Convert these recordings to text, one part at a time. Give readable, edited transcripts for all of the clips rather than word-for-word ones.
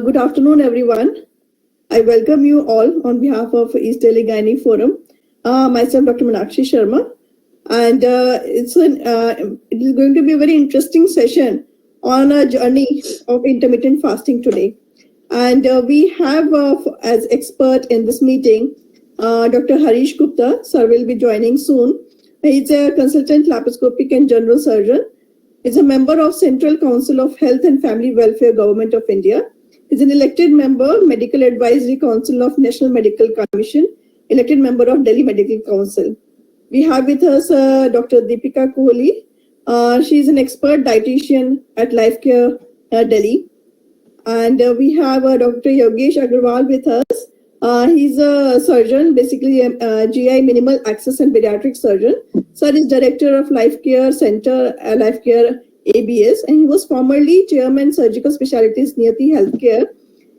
Good afternoon, everyone. I welcome you all on behalf of East Delhi Gynae Forum. Myself, Dr. Meenakshi Sharma, and it is going to be a very interesting session on a journey of intermittent fasting today. And we have as expert in this meeting, Dr. Harish Gupta. Sir will be joining soon. He's a consultant laparoscopic and general surgeon. He's a member of Central Council of Health and Family Welfare, Government of India. He's an elected member, Medical Advisory Council of National Medical Commission, elected member of Delhi Medical Council. We have with us Dr. Deepika Kohli. She's an expert dietitian at Lifecare Delhi. And we have Dr. Yogesh Agarwal with us. He's a surgeon, basically a GI minimal access and pediatric surgeon. Sir is director of Lifecare Center, Lifecare ABS, and he was formerly chairman surgical specialties Niyati Healthcare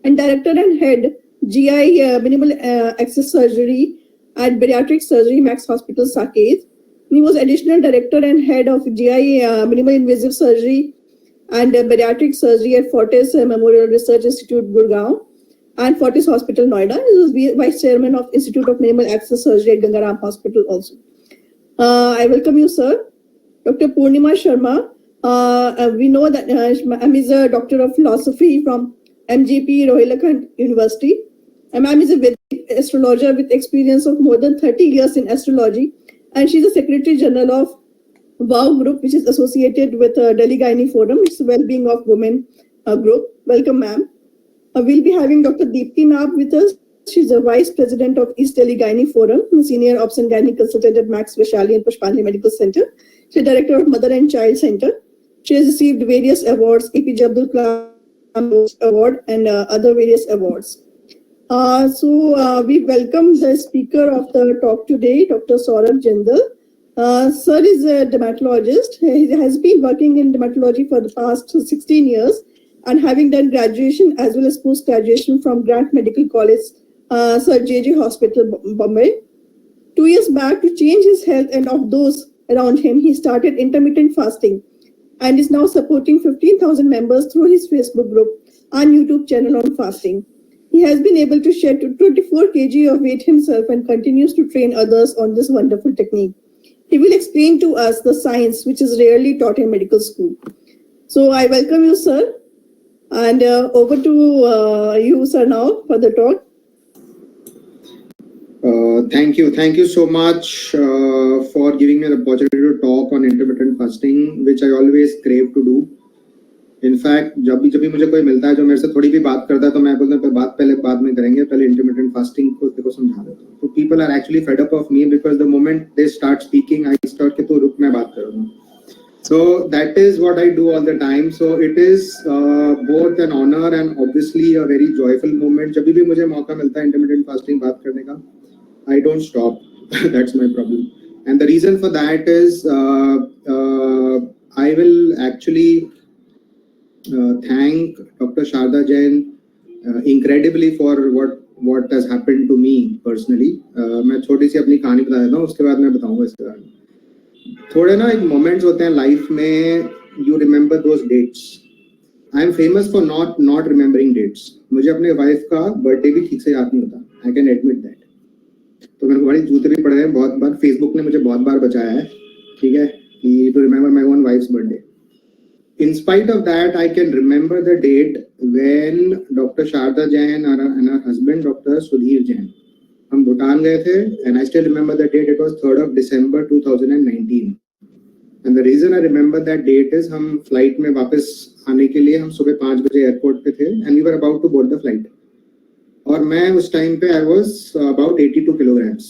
and director and head GI minimal access surgery at Pediatric Surgery Max Hospital, Saket. He was additional director and head of GI minimal invasive surgery and pediatric surgery at Fortis Memorial Research Institute, Gurgaon, and Fortis Hospital, Noida. He was vice chairman of Institute of Minimal Access Surgery at Gangaram Hospital also. I welcome you, sir. Dr. Purnima Sharma. We know that ma'am is a doctor of philosophy from MGP Rohilkhand University. Ma'am is a Vedic astrologer with experience of more than 30 years in astrology, and she's a secretary general of WOW Group, which is associated with Delhi Gynae Forum. It's the Well-Being of Women group. Welcome, ma'am. We'll be having Dr. Deepti Naab with us. She's a vice president of East Delhi Gynae Forum, senior Ops and Gynae consultant at Max Vaishali and Pushpani Medical Center. She's director of Mother and Child Center. She has received various awards, APJ Abdul Kalam Award, and other various awards. We welcome the speaker of the talk today, Dr. Saurabh Jindal. Sir is a dermatologist. He has been working in dermatology for the past 16 years and having done graduation as well as post-graduation from Grant Medical College, Sir JJ Hospital, Bombay. 2 years back, to change his health and of those around him, he started intermittent fasting and is now supporting 15,000 members through his Facebook group and YouTube channel on fasting. He has been able to shed 24 kg of weight himself and continues to train others on this wonderful technique. He will explain to us the science which is rarely taught in medical school. So I welcome you, sir. And over to you, sir, now for the talk. Thank you so much for giving me the opportunity to talk on intermittent fasting, which I always crave to do. In fact, जब भी मुझे कोई मिलता है जो मेरे से थोड़ी भी बात करता है तो मैं बोलता हूँ बात पहले बाद में करेंगे, पहले intermittent fasting को समझा देता हूँ. So people are actually fed up of me because the moment they start speaking, I start कि तू रुक मैं बात करूँगा. So that is what I do all the time. So it is both an honor and obviously a very joyful moment. जब भी मुझे मौका मिलता है intermittent fasting बात करने का, I don't stop. That's my problem. And the reason for that is I will actually thank Dr. Sharda Jain incredibly for what has happened to me personally. मैं छोटी सी अपनी कहानी बता देता हूँ, उसके बाद मैं बताऊँगा इसके बारे में. थोड़े ना एक मोमेंट्स होते हैं लाइफ में, you remember those dates. I am famous for not remembering dates. मुझे अपने वाइफ का बर्थडे भी ठीक से याद नहीं होता. I can admit that. तो मेरे को बड़ी जूते भी पड़े हैं बहुत बार. फेसबुक ने मुझे बहुत बार बचाया है, ठीक है, कि to remember my own wife's birthday. In spite of that, I can remember the date when Dr. Sharda Jain and her husband, Dr. Sudhir Jain, हम भूटान गए थे, and I still remember the date. It was 3rd of December 2019. And the reason I remember that date is हम flight में वापस आने के लिए हम सुबह 5 बजे एयरपोर्ट पे थे, and we were about to board the flight. और मैं उस टाइम पे I was about 82 kilograms.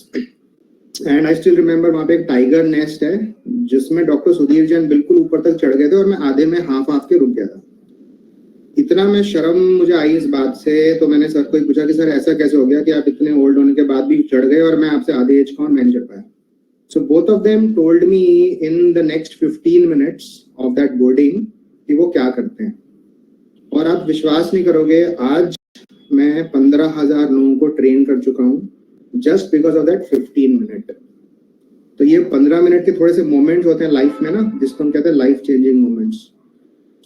And I still remember वहाँ पे एक टाइगर नेस्ट है जिसमें डॉक्टर सुधीर जैन बिल्कुल ऊपर तक चढ़ गए थे और मैं आधे में हाफ के रुक गया था. इतना मैं शर्म मुझे आई इस बात से, तो मैंने सर को पूछा कि सर ऐसा कैसे हो गया कि आप इतने ओल्ड होने के बाद भी चढ़ गए और मैं आपसे आधे एज का और मैं नहीं चढ़ पाया. So both of them told me in the next 15 minutes of that boarding कि वो क्या करते हैं. और आप विश्वास नहीं करोगे, आज मैं 15,000 लोगों को ट्रेन कर चुका हूँ just because of that 15 minute. तो ये 15 मिनट के थोड़े से मोमेंट्स होते हैं लाइफ में ना, जिसको हम कहते हैं life changing moments.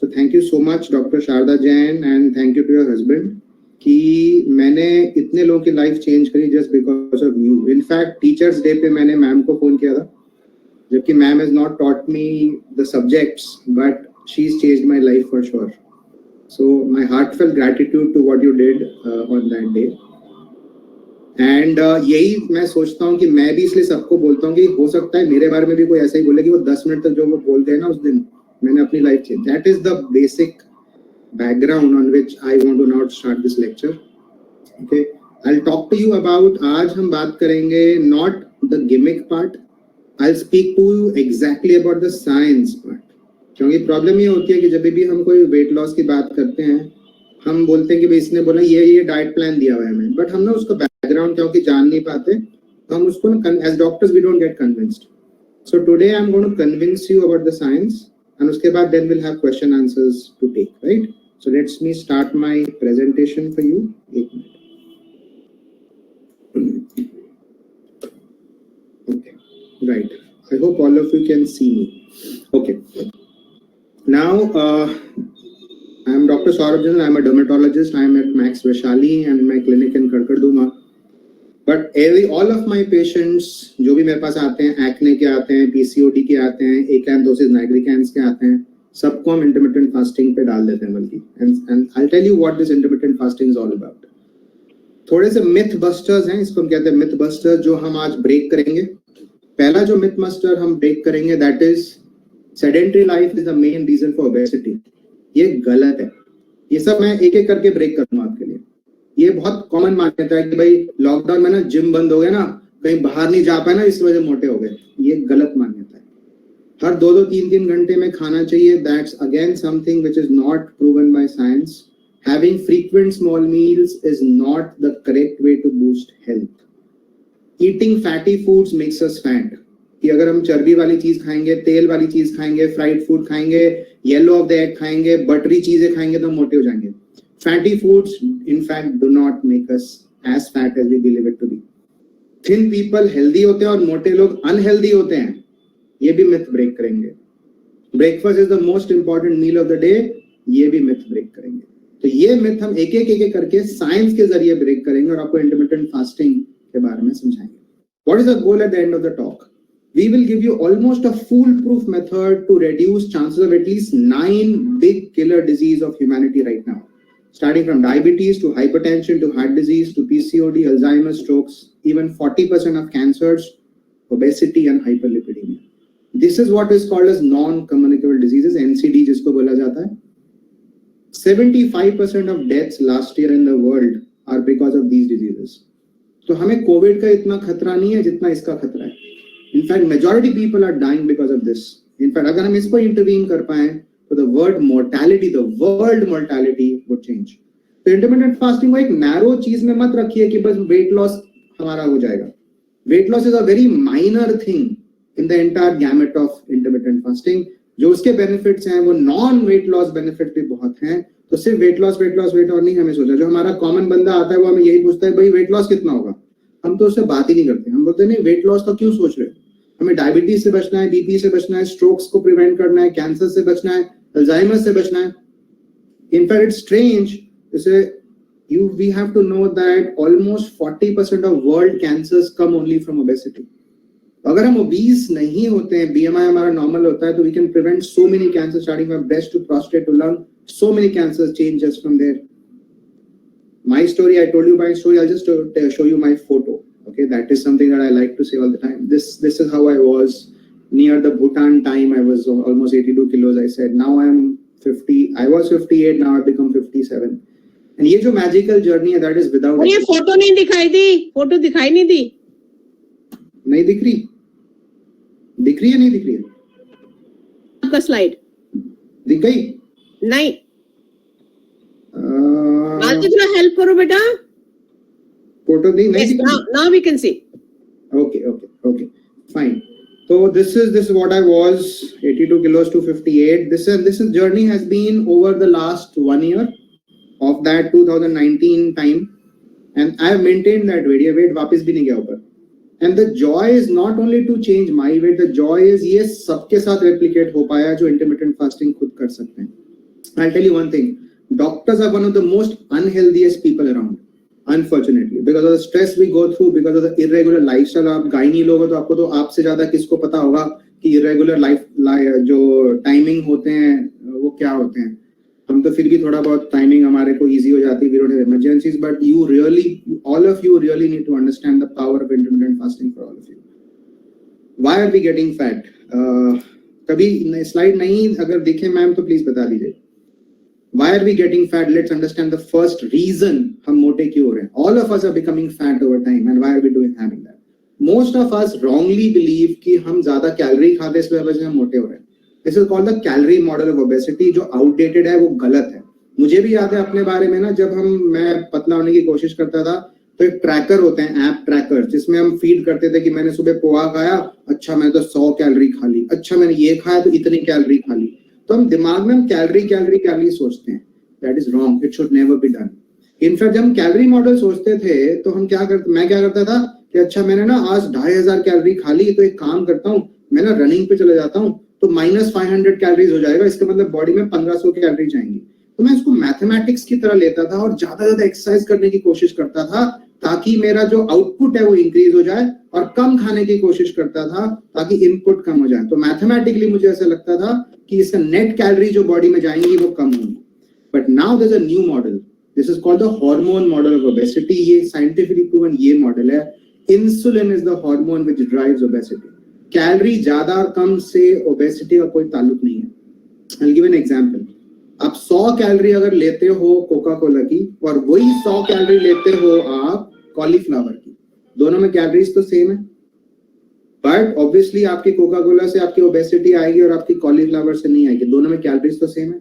So thank you so much, Dr. Sharda Jain, and thank you to your husband. कि मैंने इतने लोगों की लाइफ चेंज करी just because of you. In fact, Teachers Day पे मैंने मैम को फोन किया था, जबकि ma'am has not taught me the subjects, but she's changed my life for sure. So my heartfelt gratitude to what you did on that day. And यही मैं सोचता हूँ कि मैं भी इसलिए सबको बोलता हूँ कि हो सकता है मेरे बारे में भी कोई ऐसा ही बोले कि वो 10 मिनट तक जो वो बोलते हैं ना उस दिन मैंने अपनी life change. That is the basic background on which I want to now start this lecture. Okay, I'll talk to you about. आज हम बात करेंगे not the gimmick part. I'll speak to you exactly about the science part. क्योंकि problem ये होती है कि जब भी हम कोई वेट लॉस की बात करते हैं हम बोलते हैं कि भाई इसने बोला ये डाइट प्लान दिया हुआ है हमें, बट हम ना उसका बैकग्राउंड क्योंकि जान नहीं पाते तो हम उसको as doctors we don't get convinced. So today I am going to convince you about the science and उसके बाद then we'll have question answers to take, right? So let me start my presentation for you. एक minute. Okay, right. I hope all of you can see me. Okay. Now, I am Dr. Saurabh. I am a dermatologist. I am at Max Vaishali and my clinic in Karkarduma. But all of my patients जो भी मेरे पास आते हैं, acne के आते हैं, PCOD के आते हैं, acanthosis nigricans के आते हैं, सबको हम intermittent fasting पे डाल देते हैं बल्कि. And I'll tell you what this intermittent fasting is all about. थोड़े से myth busters हैं, इसको हम कहते हैं myth busters जो हम आज break करेंगे. पहला जो myth buster हम break करेंगे that is sedentary life is the main reason for obesity. ये गलत है. ये सब मैं एक एक करके break करूँगा आपके लिए. ये बहुत कॉमन मान्यता है कि भाई लॉकडाउन में ना जिम बंद हो गया ना, कहीं बाहर नहीं जा पाए ना, इस वजह मोटे हो गए. ये गलत मान्यता है. हर 2-2, 3-3 घंटे में खाना चाहिए. That's again something which is not proven by science. Having frequent small meals is not the correct way to boost health. Eating fatty foods makes us fat. कि अगर हम चर्बी वाली चीज खाएंगे, तेल वाली चीज खाएंगे, फ्राइड फूड खाएंगे, येलो ऑफ द एग खाएंगे, बटरी चीजें खाएंगे तो मोटे हो जाएंगे. Fatty foods, in fact, do not make us as fat as we believe it to be. Thin people healthy होते हैं और मोटे लोग unhealthy होते हैं. ये भी myth break करेंगे. Breakfast is the most important meal of the day. ये भी myth break करेंगे. तो ये myth हम एक एक करके science के जरिए break करेंगे और आपको intermittent fasting के बारे में समझाएंगे. What is the goal at the end of the talk? We will give you almost a foolproof method to reduce chances of at least 9 big killer disease of humanity right now. Starting from diabetes to hypertension to heart disease to PCOD, Alzheimer's, strokes, even 40% of cancers, obesity and hyperlipidemia. This is what is called as non-communicable diseases, NCD जिसको बोला जाता है. 75% of deaths last year in the world are because of these diseases. तो हमें Covid का इतना खतरा नहीं है जितना इसका खतरा है. In fact, majority people are dying because of this. In fact, अगर हम इसको intervene कर पाएं तो the world mortality would change. तो intermittent fasting को एक narrow चीज में मत रखिए कि बस weight loss हमारा हो जाएगा. Weight loss is a very minor thing in the entire gamut of intermittent fasting. जो उसके benefits हैं वो non weight loss benefits भी बहुत हैं. तो सिर्फ weight loss और नहीं हमें सोचा. जो हमारा common बंदा आता है वो हमें यही पूछता है भाई weight loss कितना होगा. हम तो उससे बात ही नहीं करते. हम बोलते नहीं weight loss तो क्यों सोच रहे हो. हमें डायबिटीज से बचना है, बीपी से बचना है, स्ट्रोक्स को प्रिवेंट करना है, कैंसर से बचना है, अल्जाइमर से बचना है. In fact, it's strange to say we have to know that almost 40% of world cancers come only from obesity. अगर हम obese नहीं होते हैं, BMI हमारा normal होता है, तो we can prevent so many cancers starting from breast to prostate to lung. So many cancers change just from there. My story, I told you my story. I'll just show you my photo. Okay, that is something that I like to say all the time. This is how I was near the Bhutan time. I was almost 82 kilos. I said now I am 50. I was 58. Now I've become 57. And ये जो magical journey है, that is without. ये photo नहीं दिखाई दी, photo दिखाई नहीं दी. नहीं दिख रही है नहीं दिख रही है. आपका स्लाइड दिख गई? नहीं. मालती थोड़ा हेल्प करो बेटा. फोटो नहीं yes, now we can see. Okay, fine. So this is what I was, 82 kilos to 58. This journey has been over the last 1 year of that 2019 time, and I have maintained that weight. ये weight वापस भी नहीं गया ऊपर. And the joy is not only to change my weight. The joy is ये सबके साथ replicate हो पाया जो intermittent fasting खुद कर सकते हैं. I'll tell you one thing. Doctors are one of the most unhealthiest people around, unfortunately, because of the stress we go through, because of the irregular lifestyle. आप गायनी लोग हो तो आपको तो आपसे ज्यादा किसको पता होगा कि irregular life जो timing होते हैं वो क्या होते हैं. हम तो फिर भी थोड़ा बहुत timing हमारे को easy हो जाती है. We don't have emergencies, but you really, all of you really need to understand the power of intermittent fasting for all of you. Why are we getting fat? कभी स्लाइड नहीं अगर देखें ma'am तो please बता दीजिए. Why are we getting fat? Let's understand the first reason हम मोटे क्यों हो रहे हैं. All of us are becoming fat over time, and why are we having that? Most of us wrongly believe कि हम ज्यादा कैलोरी खाते हैं इसलिए वजह से हम मोटे हो रहे हैं. This is called the calorie model of obesity, जो outdated है, वो गलत है. मुझे भी याद है अपने बारे में ना, जब मैं पतला होने की कोशिश करता था तो एक ट्रैकर होते हैं, ऐप ट्रैकर, जिसमें हम फीड करते थे कि मैंने सुबह पोहा खाया, अच्छा मैंने तो 100 कैलोरी खा ली, अच्छा मैंने ये खाया तो इतनी कैलोरी खा ली. तो हम दिमाग में हम कैलोरी सोचते हैं. That is wrong. It should never be done. In fact जब हम कैलोरी मॉडल सोचते थे तो मैं क्या करता था कि अच्छा मैंने ना आज 2500 कैलोरी खा ली, तो एक काम करता हूँ, मैं ना रनिंग पे चले जाता हूँ तो -500 कैलोरीज हो जाएगा, इसका मतलब बॉडी में 1500 कैलोरी जाएंगी. तो मैं इसको मैथमेटिक्स की तरह लेता था और ज्यादा एक्सरसाइज करने की कोशिश करता था ताकि मेरा जो आउटपुट है वो इंक्रीज हो जाए, और कम खाने की कोशिश करता था ताकि इनपुट कम हो जाए. तो मैथमेटिकली मुझे ऐसा लगता था कि इसका नेट कैलोरी जो बॉडी में जाएंगी वो कम होंगी. But now there is a new model. This is called the hormone model of obesity. ये साइंटिफिकली प्रूवन ये मॉडल है. Insulin is the hormone which drives obesity. Calorie ज्यादा और कम से ओबेसिटी का कोई ताल्लुक नहीं है. I will give an example. आप 100 कैलोरी अगर लेते हो कोका कोला की और वही 100 कैलोरी लेते हो आप कॉलीफ्लावर की, दोनों में कैलोरीज तो सेम है, बट ऑब्वियसली आपकी कोका कोला से आपकी ओबेसिटी आएगी और आपकी कॉलीफ्लावर से नहीं आएगी. दोनों में कैलोरीज तो सेम है.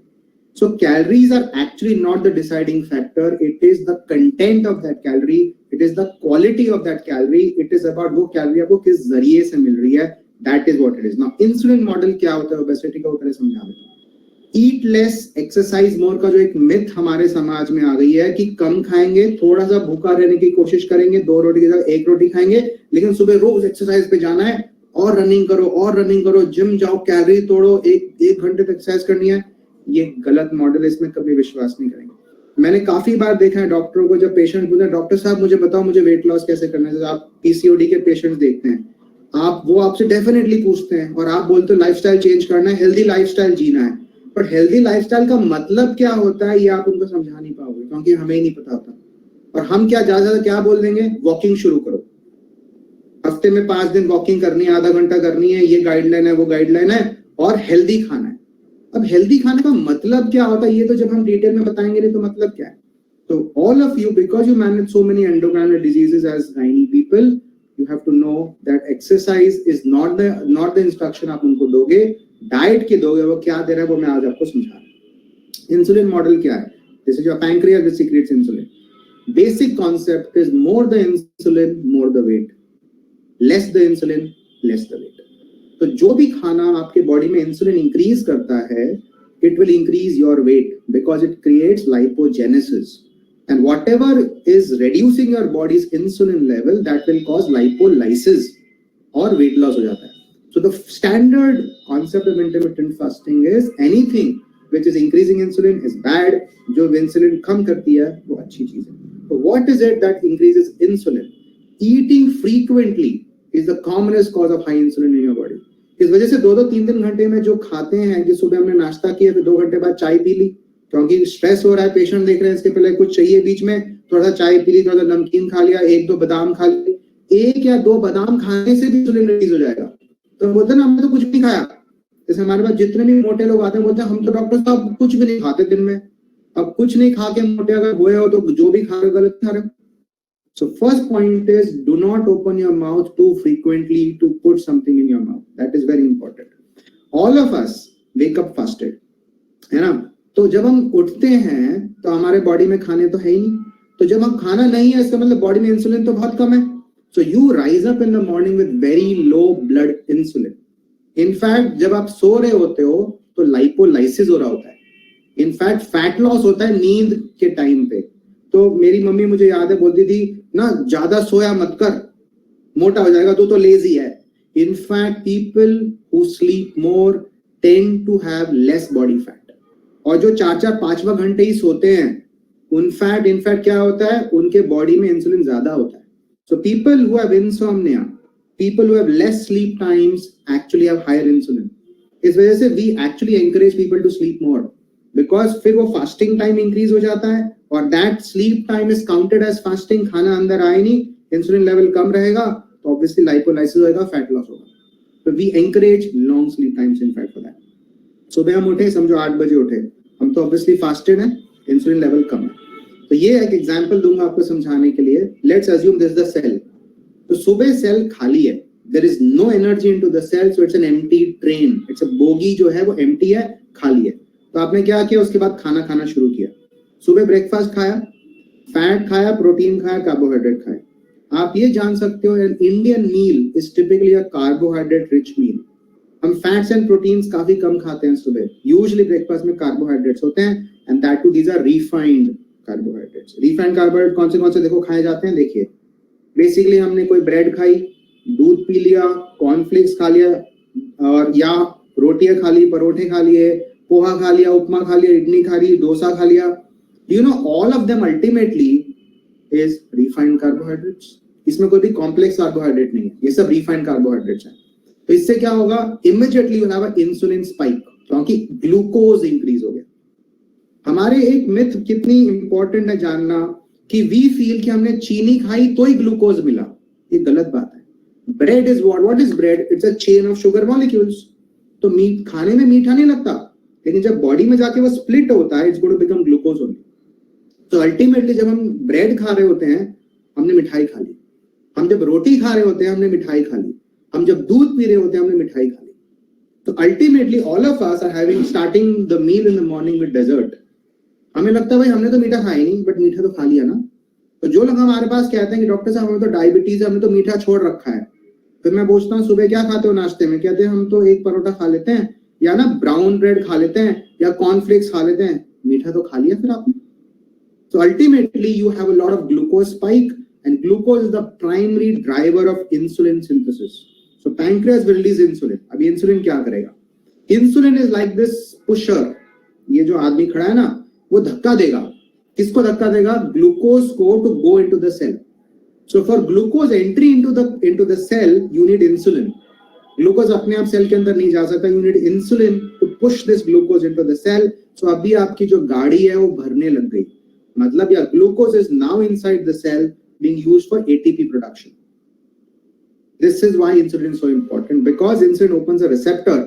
So calories are actually not the deciding factor. It is the content of that calorie, it is the quality of that calorie, it is about वो कैलोरी आपको किस जरिए से मिल रही है. That is what it is. Now insulin model क्या होता है ओबेसिटी का, वो पहले समझा देता हूं. ईट लेस एक्सरसाइज मोर का जो एक मिथ हमारे समाज में आ गई है कि कम खाएंगे, थोड़ा सा भूखा रहने की कोशिश करेंगे, 2 रोटी की जगह 1 रोटी खाएंगे, लेकिन सुबह रोज एक्सरसाइज पे जाना है और रनिंग करो, जिम जाओ, कैलोरी तोड़ो, एक घंटे तक एक्सरसाइज करनी है. ये गलत मॉडल है, इसमें कभी विश्वास नहीं करेंगे. मैंने काफी बार देखा है डॉक्टरों को, जब पेशेंट पूछते हैं डॉक्टर साहब मुझे बताओ मुझे वेट लॉस कैसे करना है. आप पीसीओडी के पेशेंट देखते हैं, वो आपसे डेफिनेटली पूछते हैं और आप बोलते हो लाइफस्टाइल चेंज करना है, हेल्दी लाइफस्टाइल जीना है. पर हेल्दी लाइफस्टाइल का मतलब क्या होता है ये आप उनको समझा नहीं पाओगे, क्योंकि हमें ही नहीं पता होता. और हम ज्यादा क्या बोल देंगे, वॉकिंग शुरू करो, हफ्ते में 5 दिन वॉकिंग करनी है, आधा घंटा करनी है, ये गाइडलाइन है वो गाइडलाइन है, और हेल्दी खाना है. अब हेल्दी खाने का मतलब क्या होता है ये तो जब हम डिटेल में बताएंगे नहीं तो मतलब क्या है. तो all of you, because you manage so many endocrinal diseases as gynae people, you have to know that exercise is not the instruction आप उनको दोगे, डाइट के दोगे. वो क्या दे रहा है वो मैं आज आपको समझा रहा हूं. इंसुलिन मॉडल क्या है? This is your pancreas which secretes insulin. Basic concept is more the insulin, more the weight. Less the insulin, less the weight. तो जो भी खाना आपके बॉडी में इंसुलिन इंक्रीज करता है, it will increase your weight because it creates lipogenesis. And whatever is reducing your body's insulin level, that will cause lipolysis or weight loss हो जाता है. So the standard concept of intermittent fasting is anything which is increasing insulin is bad. जो insulin कम करती है वो अच्छी चीज है. So what is it that increases insulin? Eating frequently is the commonest cause of high insulin in your body. इस वजह से 2-3 घंटे में जो खाते हैं कि सुबह हमने नाश्ता किया फिर 2 घंटे बाद चाय पी ली, क्योंकि स्ट्रेस हो रहा है, पेशेंट देख रहे हैं, इसके पहले कुछ चाहिए, बीच में थोड़ा सा चाय पी ली, थोड़ा सा नमकीन खा लिया, 1-2 बादाम खा लिए. 1 या 2 बादाम खाने से भी इंसुलिन रिलीज हो जाएगा. तो बोलते हैं ना हमने तो कुछ नहीं खाया. जैसे हमारे पास जितने भी मोटे लोग आते हैं बोलते हैं हम तो डॉक्टर साहब कुछ भी नहीं खाते दिन में. अब कुछ नहीं खा के मोटे अगर हुए हो तो जो भी खा रहे हो गलत खा रहे हो. So first point is do not open your mouth too frequently to put something in your mouth. That is very important. All of us wake up fasted, है ना. तो जब हम उठते हैं तो हमारे बॉडी में खाने तो है ही नहीं. तो जब हम खाना नहीं है इसका मतलब बॉडी में इंसुलिन तो बहुत कम है. So you rise up in the morning with very low blood insulin. In fact जब आप सो रहे होते हो तो लाइपोलाइसिस हो रहा होता है. In fact फैट लॉस होता है नींद के टाइम पे. तो मेरी मम्मी मुझे याद है बोलती थी ना ज्यादा सोया मत कर, मोटा हो जाएगा, तो लेजी है. In fact people who sleep more tend to have less body fat. और जो 4-4-5 घंटे ही सोते हैं इनफैक्ट क्या होता है, उनके बॉडी में इंसुलिन ज्यादा होता है. So people who have insomnia, people who have less sleep times actually have higher insulin. इस वजह से we actually encourage people to sleep more because फिर वो fasting time increase हो जाता है और that sleep time is counted as fasting. खाना अंदर आए नहीं, insulin level कम रहेगा तो obviously lipolysis होगा, fat loss होगा. So we encourage long sleep times in fact for that. सुबह हम उठे, समझो 8 बजे उठे, हम तो obviously fasted हैं, insulin level कम है. तो ये एक example दूंगा आपको समझाने के लिए. Let's assume this is the cell. तो सुबह सेल खाली है, there is no energy into the cell, so it's an empty train. It's a bogie जो है वो empty है, खाली है. तो आपने क्या किया, उसके बाद खाना खाना शुरू किया. सुबह ब्रेकफास्ट खाया, फैट खाया, प्रोटीन खाया, कार्बोहाइड्रेट खाया. आप ये जान सकते हो an Indian meal is typically a carbohydrate rich meal. हम फैट्स एंड प्रोटीन्स काफी कम खाते हैं सुबह. यूजुअली ब्रेकफास्ट में कार्बोहाइड्रेट्स होते हैं and that too these are refined carbohydrates. refined carbohydrates कौन से देखो खाए जाते हैं, देखिए. बेसिकली हमने कोई ब्रेड खाई, दूध पी लिया, कॉर्नफ्लेक्स खा लिया, और या रोटियां खा ली, परोठे खा लिए, पोहा खा लिया, उपमा खा लिया, इडली खा ली, डोसा खा लिया. You know all of them ultimately is refined carbohydrates. इसमें कोई भी कॉम्प्लेक्स कार्बोहाइड्रेट नहीं है, ये सब रिफाइंड कार्बोहाइड्रेट्स हैं. तो इससे क्या होगा, immediately you have a insulin spike क्योंकि ग्लूकोज इंक्रीज हो गया. हमारे एक मिथ कितनी इंपॉर्टेंट है जानना कि वी फील कि हमने चीनी खाई तो ही ग्लूकोज मिला. ये गलत बात है. Bread is what is bread? It's a chain of sugar molecules. तो मीट खाने में मीठा नहीं लगता, लेकिन जब बॉडी में जाके वो स्प्लिट होता है, it's going to become glucose only. तो अल्टीमेटली जब हम ब्रेड खा रहे होते हैं, हमने मिठाई खा ली. हम जब रोटी खा रहे होते हैं, हमने मिठाई खा ली. हम जब दूध पी रहे होते हैं, हमने मिठाई खा ली. तो ultimately all of us are having starting the meal in the morning with dessert. हमें लगता है भाई हमने तो मीठा खाया नहीं, बट मीठा तो खा लिया ना. तो जो लोग हमारे पास कहते हैं कि डॉक्टर साहब हमें तो डायबिटीज है, हमने तो मीठा छोड़ रखा है, फिर मैं पूछता हूँ सुबह क्या खाते हो नाश्ते में? कहते हैं हम तो एक परोठा खा लेते हैं, या ना ब्राउन ब्रेड खा लेते हैं, या कॉर्नफ्लेक्स खा लेते हैं. मीठा तो खा लिया फिर आपने. So ultimately you have a lot of glucose spike, and glucose is the primary driver of insulin synthesis. So pancreas will release insulin. अभी insulin क्या करेगा? Insulin is like this pusher. ये जो आदमी खड़ा है ना, वो धक्का देगा. किसको धक्का देगा? ग्लूकोज को, to go into the cell. So for glucose entry into the cell, you need insulin. Glucose अपने आप सेल के अंदर नहीं जा सकता. You need insulin to push this glucose into the cell. So अभी आपकी जो गाड़ी है वो भरने लग गई. मतलब या glucose is now inside the cell being used for ATP production. This is why insulin is so important, because insulin opens a receptor.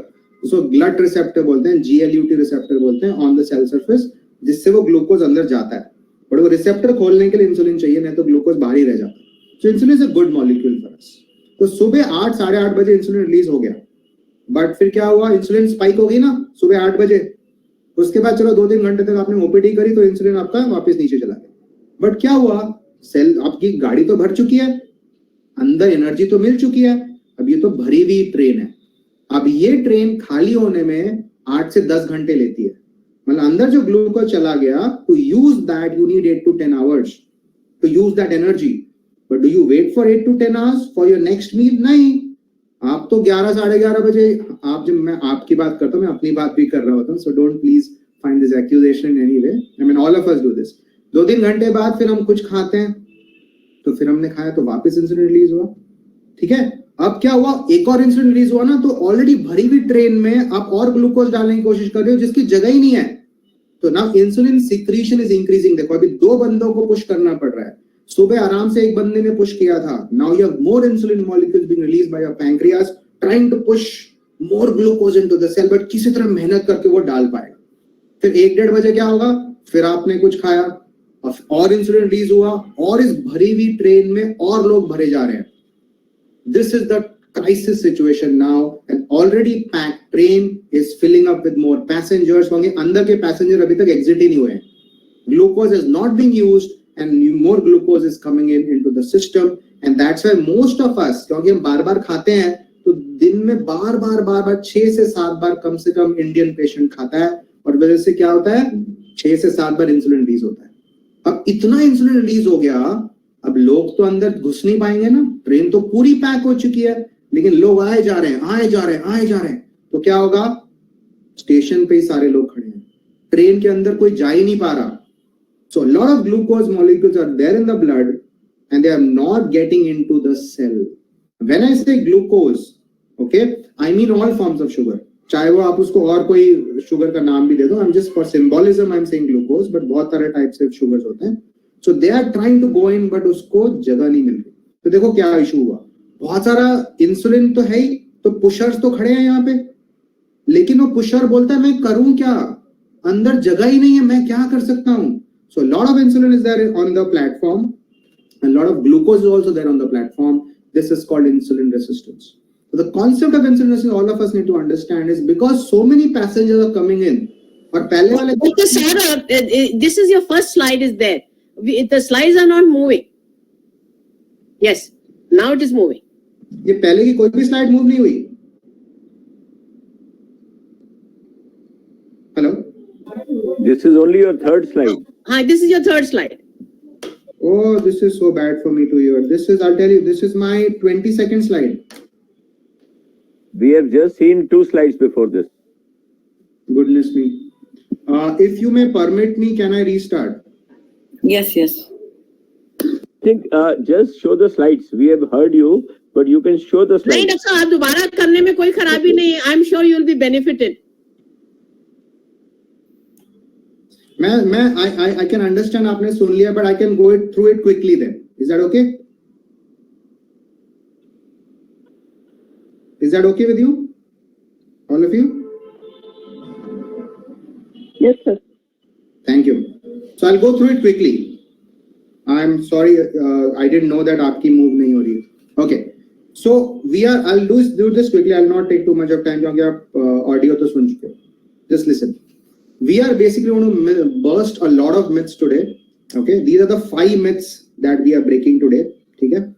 उसको glut receptor बोलते हैं, GLUT receptor बोलते हैं on the cell surface, जिससे वो glucose अंदर जाता है. और वो रिसेप्टर खोलने के लिए इंसुलिन चाहिए, नहीं तो ग्लूकोज बाहर ही रह जाता है. So insulin is a good molecule for us. तो सुबह 8-8:30 बजे इंसुलिन रिलीज हो गया, बट फिर क्या हुआ, इंसुलिन स्पाइक हो गई ना सुबह 8 बजे. उसके बाद चलो 2-3 घंटे तक आपने ओपीडी करी तो इंसुलिन आपका वापस नीचे चला गया. बट क्या हुआ, सेल आपकी गाड़ी तो भर चुकी है, अंदर एनर्जी तो मिल चुकी है, अब ये तो भरी हुई ट्रेन है. अब ये ट्रेन खाली होने में 8 से 10 घंटे लेती है. मतलब अंदर जो ग्लूकोज चला गया, to use that you need 8 to 10 hours to use that energy. But do you wait for 8 to 10 hours for your next meal? नहीं. आप तो 11-11:30 बजे, आप जब मैं आपकी बात करता हूँ, मैं अपनी बात भी कर रहा होता हूँ. So don't please find this accusation in any way. I mean all of us do this. 2-3 घंटे बाद फिर हम कुछ खाते हैं, तो फिर हमने खाया तो वापस इंसुलिन रिलीज हुआ. ठीक है. अब क्या हुआ, एक और इंसुलिन रिलीज हुआ ना, तो ऑलरेडी भरी हुई ट्रेन में आप और ग्लूकोज डालने की कोशिश कर रहे हो जिसकी जगह ही नहीं है. तो now insulin secretion is increasing. देखो अभी 2 बंदों को पुश करना पड़ रहा है. सुबह आराम से एक बंदे ने पुश किया था. Now you have more insulin molecules being released by your pancreas trying to push more glucose into the cell, but किसी तरह मेहनत करके वो डाल पाएगा. फिर 1-1:30 बजे क्या होगा, फिर आपने कुछ खाया और इंसुलिन रिलीज हुआ, और इस भरी हुई ट्रेन में और लोग भरे जा रहे हैं. This is the crisis situation now. An already packed train is filling up with more passengers. क्योंकि अंदर के पैसेंजर अभी तक एग्जिट ही नहीं हुए हैं. Glucose is not being used and more glucose is coming into the system, and that's why most of us, क्योंकि हम बार-बार खाते हैं, तो दिन में बार-बार 6 से 7 बार कम से कम इंडियन पेशेंट खाता है, और वजह से क्या होता है, 6 से 7 बार इंसुलिन रिलीज होता है. अब इतना इंसुलिन रिलीज हो गया, अब लोग तो अंदर घुस नहीं पाएंगे ना. ट्रेन तो पूरी पैक हो चुकी है, लेकिन लोग आए जा रहे हैं. तो क्या होगा, स्टेशन पे ही सारे लोग खड़े हैं. ट्रेन के अंदर कोई जा ही नहीं पा रहा. So a lot of glucose molecules are there in the blood and they are not getting into the cell. When I say glucose, okay, I mean all forms of sugar. चाहे वो आप उसको और कोई sugar का नाम भी दे दो. I'm just for symbolism I'm saying glucose, but बहुत सारे types of sugars होते हैं. So they are trying to go in, but उसको जगह नहीं मिल रही. तो देखो क्या issue हुआ. बहुत सारा insulin तो है ही, तो pushers तो खड़े हैं यहाँ पे. लेकिन वो pusher बोलता है मैं करूँ क्या? अंदर जगह ही नहीं है, मैं क्या कर सकता हूँ? So a lot of insulin is there on the platform. A lot of glucose is also there on the platform. This is called insulin resistance. So the concept of insulin resistance all of us need to understand is because so many passengers are coming in. और पहले वाले Okay, Saurabh, this is your first slide is there. The slides are not moving. Yes, now it is moving. ये पहले की कोई भी slide move नहीं हुई. Hello. This is only your third slide. Hi, this is your third slide. Oh, this is so bad for me to hear. This is, I'll tell you, this is my 22nd slide. We have just seen 2 slides before this. Goodness me. If you may permit me, can I restart? Yes, yes. I think just show the slides. We have heard you, but you can show the नहीं slides. Doctor साहब दोबारा करने में कोई खराबी नहीं है. I'm sure you will be benefited. I can understand आपने सुन लिया, but I can go through it quickly then. Is that okay? Is that okay with you? All of you? Yes, sir. Thank you. So I'll go through it quickly. I'm sorry, I didn't know that आपकी move नहीं हो रही है. Okay. So I'll do this quickly. I'll not take too much of time क्योंकि आप audio तो सुन चुके हो. Just listen. We are basically going to burst a lot of myths today. Okay, these are the 5 myths that we are breaking today. Okay,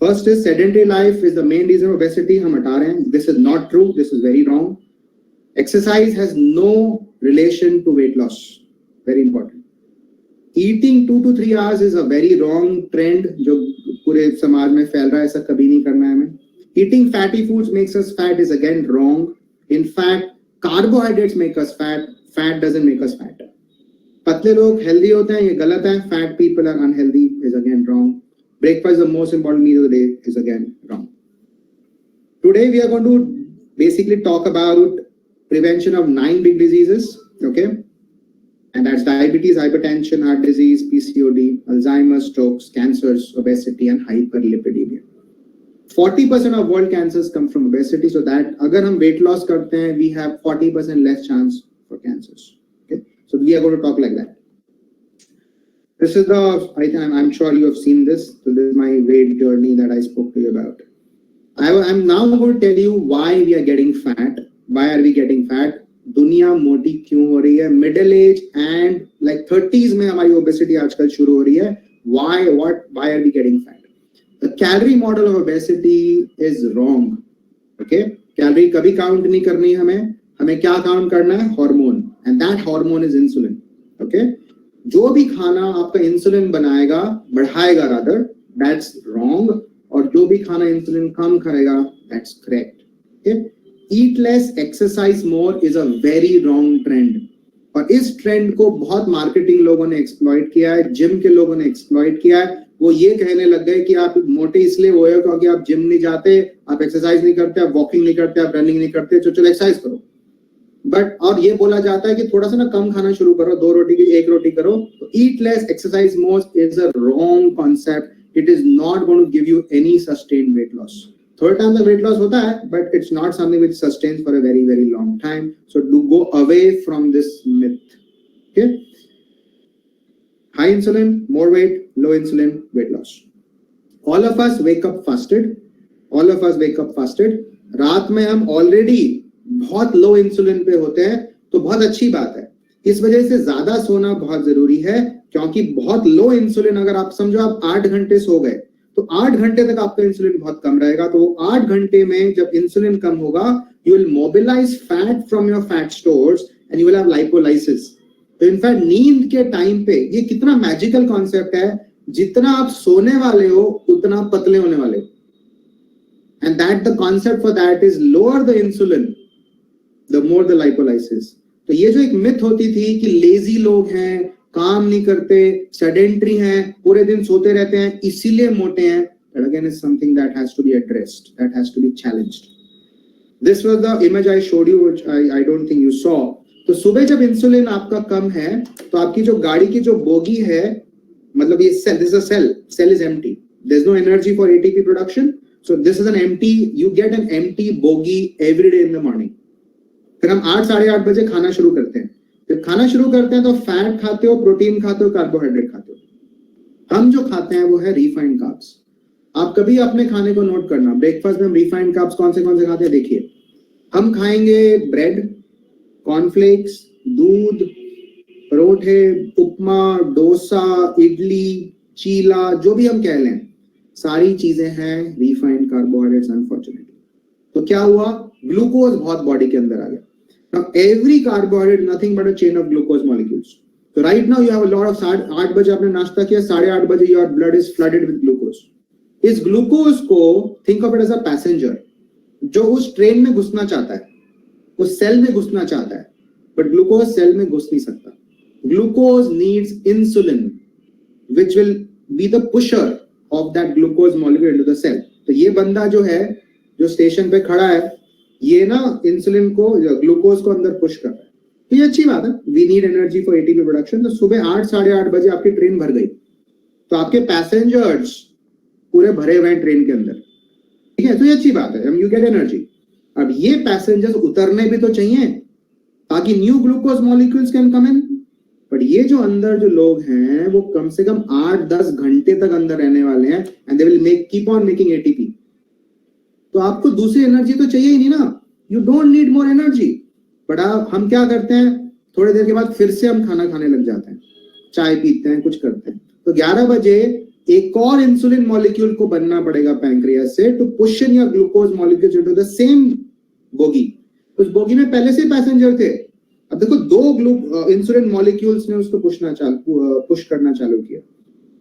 first is sedentary life is the main reason of obesity. हम हटा रहे हैं. This is not true. This is very wrong. Exercise has no relation to weight loss. Very important. Eating 2 to 3 hours is a very wrong trend जो पूरे समाज में फैल रहा है. ऐसा कभी नहीं करना है हमें. Eating fatty foods makes us fat is again wrong. In fact, carbohydrates make us fat. Fat doesn't make us fat. पतले लोग healthy होते हैं, ये गलत है. Fat people are unhealthy is again wrong. Breakfast is the most important meal of the day is again wrong. Today we are going to basically talk about prevention of 9 big diseases. Okay, and that's diabetes, hypertension, heart disease, PCOD, Alzheimer's, strokes, cancers, obesity, and hyperlipidemia. 40% of world cancers come from obesity. So that अगर हम weight loss करते हैं, we have 40% less chance for cancers. Okay, so we are going to talk like that. This is I'm sure you have seen this. So this is my weight journey that I spoke to you about. I'm now going to tell you why we are getting fat. Why are we getting fat? दुनिया मोटी क्यों हो रही है? Middle age and like 30s में हमारी obesity आजकल शुरू हो रही है. Why are we getting fat? The calorie model of obesity is wrong. Okay, calorie कभी count नहीं करनी हमें क्या काउंट करना है? Hormone. And that hormone is insulin. Okay, जो भी खाना आपका इंसुलिन बनाएगा, बढ़ाएगा रादर, दैट्स रॉन्ग. और जो भी खाना इंसुलिन कम करेगा, that's correct. Okay, eat less, exercise more is a very wrong trend. और इस ट्रेंड को बहुत मार्केटिंग लोगों ने एक्सप्लॉइट किया है, जिम के लोगों ने एक्सप्लॉइट किया है. वो ये कहने लग गए कि आप मोटे इसलिए हुए हो क्योंकि आप जिम नहीं जाते, आप एक्सरसाइज नहीं करते, आप वॉकिंग नहीं करते, आप रनिंग नहीं करते, तो चलो एक्सरसाइज करो. बट और ये बोला जाता है कि थोड़ा सा ना कम खाना शुरू करो, 2 रोटी की 1 रोटी करो. तो eat less, exercise more is a wrong concept. It is not going to give you any sustained weight loss. थोड़े टाइम तक वेट लॉस होता है, but it's not something which sustains for a very very long time. So do go away from this myth. Okay, high insulin, more weight, low insulin, weight loss. All of us wake up fasted. रात में हम already बहुत low insulin पे होते हैं, तो बहुत अच्छी बात है. इस वजह से ज्यादा सोना बहुत जरूरी है, क्योंकि बहुत लो इंसुलिन, अगर आप समझो आप 8 घंटे सो गए, तो 8 घंटे तक आपका इंसुलिन बहुत कम रहेगा. तो 8 घंटे में जब इंसुलिन कम होगा, you will mobilize fat from your fat stores and you will have lipolysis. तो इनफैक्ट नींद के टाइम पे, ये कितना मैजिकल कॉन्सेप्ट है, जितना आप सोने वाले हो उतना पतले होने वाले हो. And that the concept for that is lower the insulin, the more the lipolysis. तो ये जो एक मिथ होती थी कि लेजी लोग हैं, काम नहीं करते, सेडेंटरी हैं, पूरे दिन सोते रहते हैं, इसीलिए मोटे हैं, that again is something that has to be addressed, that has to be challenged. This was the image I showed you, which I don't think you saw. तो सुबह जब इंसुलिन आपका कम है तो आपकी जो गाड़ी की जो बोगी है, मतलब ये cell, this is a cell is empty, there's no energy for ATP production, so this is an empty, you get an empty bogie every day in the morning. फिर हम 8 साढ़े 8 बजे खाना शुरू करते हैं. जब खाना शुरू करते हैं तो फैट खाते हो, प्रोटीन खाते हो, कार्बोहाइड्रेट खाते हो. हम जो खाते हैं वो है रिफाइंड कार्ब्स. आप कभी अपने खाने को नोट करना, ब्रेकफास्ट में हम रिफाइंड कार्ब्स कौन से खाते हैं. देखिए, हम खाएंगे ब्रेड, कॉर्नफ्लेक्स, दूध, परोठे, उपमा, डोसा, इडली, चीला, जो भी हम कह लें, सारी चीजें हैं रिफाइंड कार्बोहाइड्रेट्स अनफॉर्चुनेटली. तो क्या हुआ, ग्लूकोज बहुत बॉडी के अंदर आ गया. Now every carbohydrate nothing but a chain of glucose molecules. So right now you have a lot of 8 बजे आपने नाश्ता किया, 8:30 बजे your blood is flooded with glucose. इस ग्लूकोज को think of it as a passenger जो उस train में घुसना चाहता है, उस सेल में घुसना चाहता है, but ग्लूकोज सेल में घुस नहीं सकता. Glucose needs insulin which will be the pusher of that glucose molecule into the cell. तो ये बंदा जो है, जो स्टेशन पे खड़ा है, ये ना इंसुलिन को, ग्लूकोज को अंदर पुश कर रहा है. तो ये अच्छी बात है, we need energy for ATP production. तो सुबह 8 साढ़े 8 बजे आपकी ट्रेन भर गई, तो आपके पैसेंजर्स पूरे भरे हुए हैं ट्रेन के अंदर, ठीक है. तो ये अच्छी बात है, यू गेट एनर्जी. अब ये पैसेंजर्स उतरने भी तो चाहिए ताकि new glucose molecules can come in. But ये जो अंदर जो लोग हैं वो कम से कम 8-10 घंटे तक अंदर रहने वाले हैं, and they will keep on making ATP. तो आपको दूसरी एनर्जी तो चाहिए ही नहीं ना, you don't need more energy. But हम क्या करते हैं, थोड़ी देर के बाद फिर से हम खाना खाने लग जाते हैं, चाय पीते हैं, कुछ करते हैं. तो 11 बजे एक और इंसुलिन मॉलिक्यूल को बनना पड़ेगा पैंक्रियास से to push in your glucose molecules into the same bogie. उस बोगी में पहले से पैसेंजर थे, अब देखो 2 इंसुलिन मॉलिक्यूल्स ने उसको पुश करना चालू किया.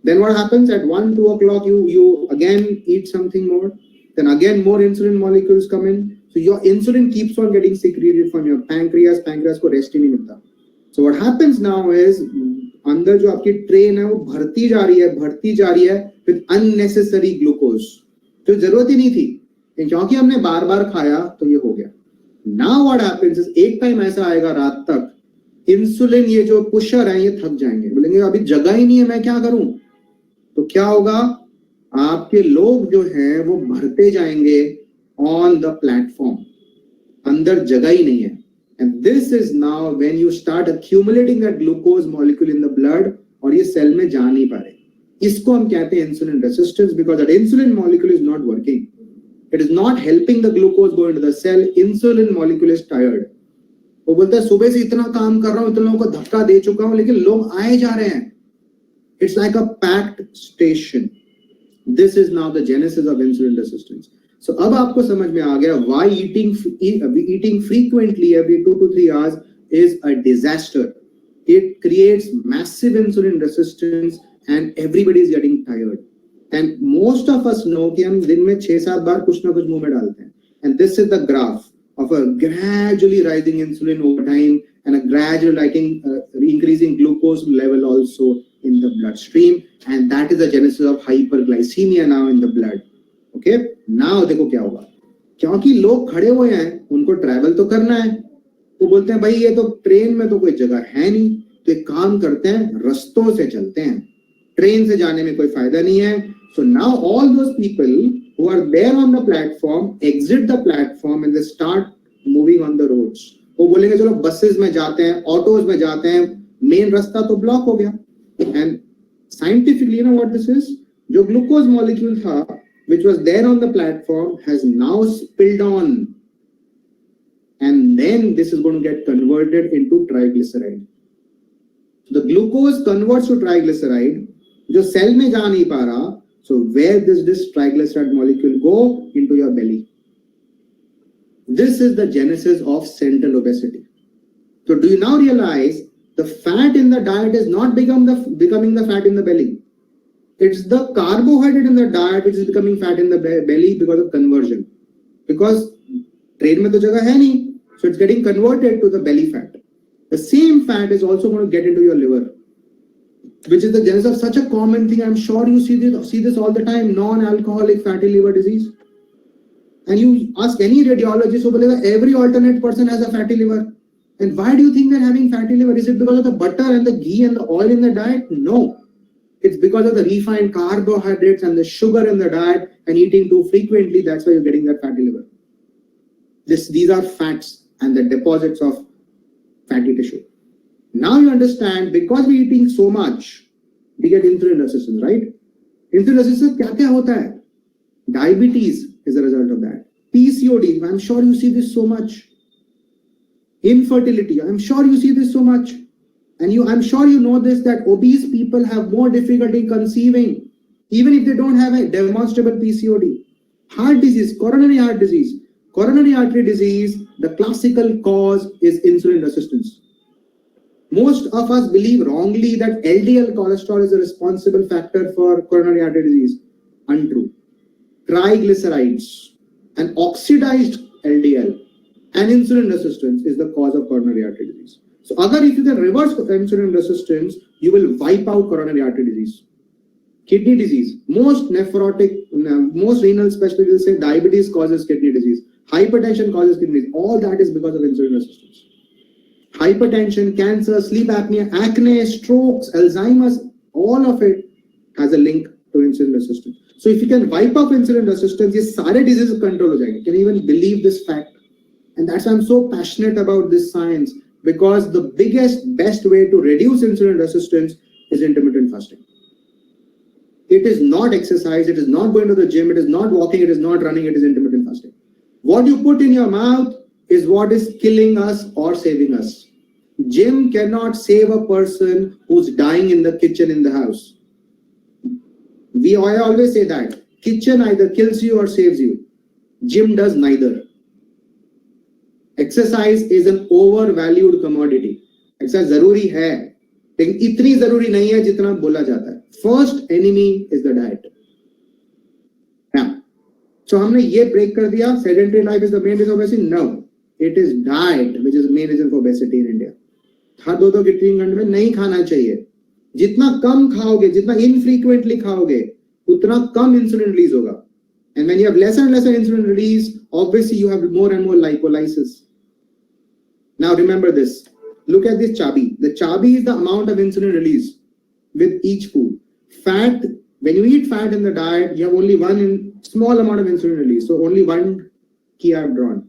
Then what happens at 1-2 o'clock you again eat something more, then again more insulin molecules come in, so your insulin keeps on getting secreted from your pancreas को rest ही नहीं मिलता. So what happens now is अंदर जो आपकी train है वो भरती जा रही है with unnecessary glucose, जो जरूरत ही नहीं थी, क्योंकि हमने बार बार खाया तो ये हो गया. Now what happens is एक टाइम ऐसा आएगा रात तक इंसुलिन, ये जो पुशर है ये थक जाएंगे, बोलेंगे अभी जगह ही नहीं है, मैं क्या करूं. तो क्या होगा, आपके लोग जो हैं वो भरते जाएंगे ऑन द प्लेटफॉर्म, अंदर जगह ही नहीं है. And this is now when you start accumulating that glucose molecule in the blood, और ये सेल में जा नहीं पा रहे. इसको हम कहते हैं insulin resistance, because that insulin molecule is not working, it is not helping the glucose go into the cell. Insulin molecule is tired. वो बोलता है सुबह से इतना काम कर रहा हूं, इतने लोगों को धक्का दे चुका हूं, लेकिन लोग आए जा रहे हैं. It's like a packed station. This is now the genesis of insulin resistance. So अब आपको समझ में आ गया why eating frequently every 2 to 3 hours is a disaster. It creates massive insulin resistance and everybody is getting tired. And most of us know कि हम दिन में 6-7 बार कुछ ना कुछ मुंह में डालते हैं. And this is the graph of a gradually rising insulin over time and a gradual increasing glucose level also in the bloodstream, and that is the genesis of hyperglycemia now in the blood. Okay, now देखो क्या होगा, क्योंकि लोग खड़े हुए हैं, उनको travel तो करना है. वो बोलते हैं भाई ये तो ट्रेन में तो कोई जगह है नहीं, तो एक काम करते हैं, रस्तों से चलते हैं, ट्रेन से जाने में कोई फायदा नहीं है. So now all those people who are there on the platform exit the platform and they start moving on the roads. वो बोलेंगे चलो बसेस में जाते हैं, ऑटोज में जाते हैं, मेन रास्ता तो ब्लॉक हो गया. And scientifically, you know what this is? जो glucose molecule था, which was there on the platform, has now spilled on, and then this is going to get converted into triglyceride. So the glucose converts to triglyceride, जो cell में जा नहीं पा रहा. So where does this triglyceride molecule go? Into your belly. This is the genesis of central obesity. So do you now realize the fat in the diet is not becoming the fat in the belly? It's the carbohydrate in the diet which is becoming fat in the belly because of conversion. Because train में तो जगह है नहीं, so it's getting converted to the belly fat. The same fat is also going to get into your liver, which is the genesis of such a common thing. I'm sure you see this all the time, non-alcoholic fatty liver disease. And you ask any radiologist who believes every alternate person has a fatty liver. And why do you think they're having fatty liver? Is it because of the butter and the ghee and the oil in the diet? No. It's because of the refined carbohydrates and the sugar in the diet and eating too frequently. That's why you're getting that fatty liver. These are fats and the deposits of fatty tissue. Now you understand, because we're eating so much, we get insulin resistance, right? Insulin resistance, kya hota hai? Diabetes is a result of that. PCOD, I'm sure you see this so much. Infertility, I'm sure you see this so much. And I'm sure you know this, that obese people have more difficulty conceiving, even if they don't have a demonstrable PCOD. Heart disease, coronary heart disease. Coronary artery disease, the classical cause is insulin resistance. Most of us believe wrongly that LDL cholesterol is a responsible factor for coronary artery disease. Untrue. Triglycerides and oxidized LDL and insulin resistance is the cause of coronary artery disease. So if you can reverse insulin resistance, you will wipe out coronary artery disease. Kidney disease, most renal specialists will say diabetes causes kidney disease. Hypertension causes kidney disease. All that is because of insulin resistance. Hypertension, cancer, sleep apnea, acne, strokes, Alzheimer's, all of it has a link to insulin resistance. So if you can wipe off insulin resistance, ye sare diseases control ho jayenge. Can you even believe this fact? And that's why I'm so passionate about this science, because the best way to reduce insulin resistance is intermittent fasting. It is not exercise, it is not going to the gym, it is not walking, it is not running, it is intermittent fasting. What you put in your mouth is what is killing us or saving us. Gym cannot save a person who's dying in the kitchen in the house. I always say that. Kitchen either kills you or saves you. Gym does neither. Exercise is an overvalued commodity. Exercise zaruri hai, lekin itni zaruri nahi hai jitna bola jata hai. First enemy is the diet. Now, so हमने ये break कर दिया. Sedentary life is the main reason for obesity. No, it is diet which is the main reason for obesity in India. हर दो की 3 घंटे में नहीं खाना चाहिए. जितना कम खाओगे, जितना infrequently खाओगे, उतना कम insulin release होगा. And when you have lesser and lesser insulin release, obviously you have more and more lipolysis. Now remember this. Look at this chabi. The chabi is the amount of insulin release with each food. Fat, when you eat fat in the diet, you have only one small amount of insulin release. So only one key I have drawn.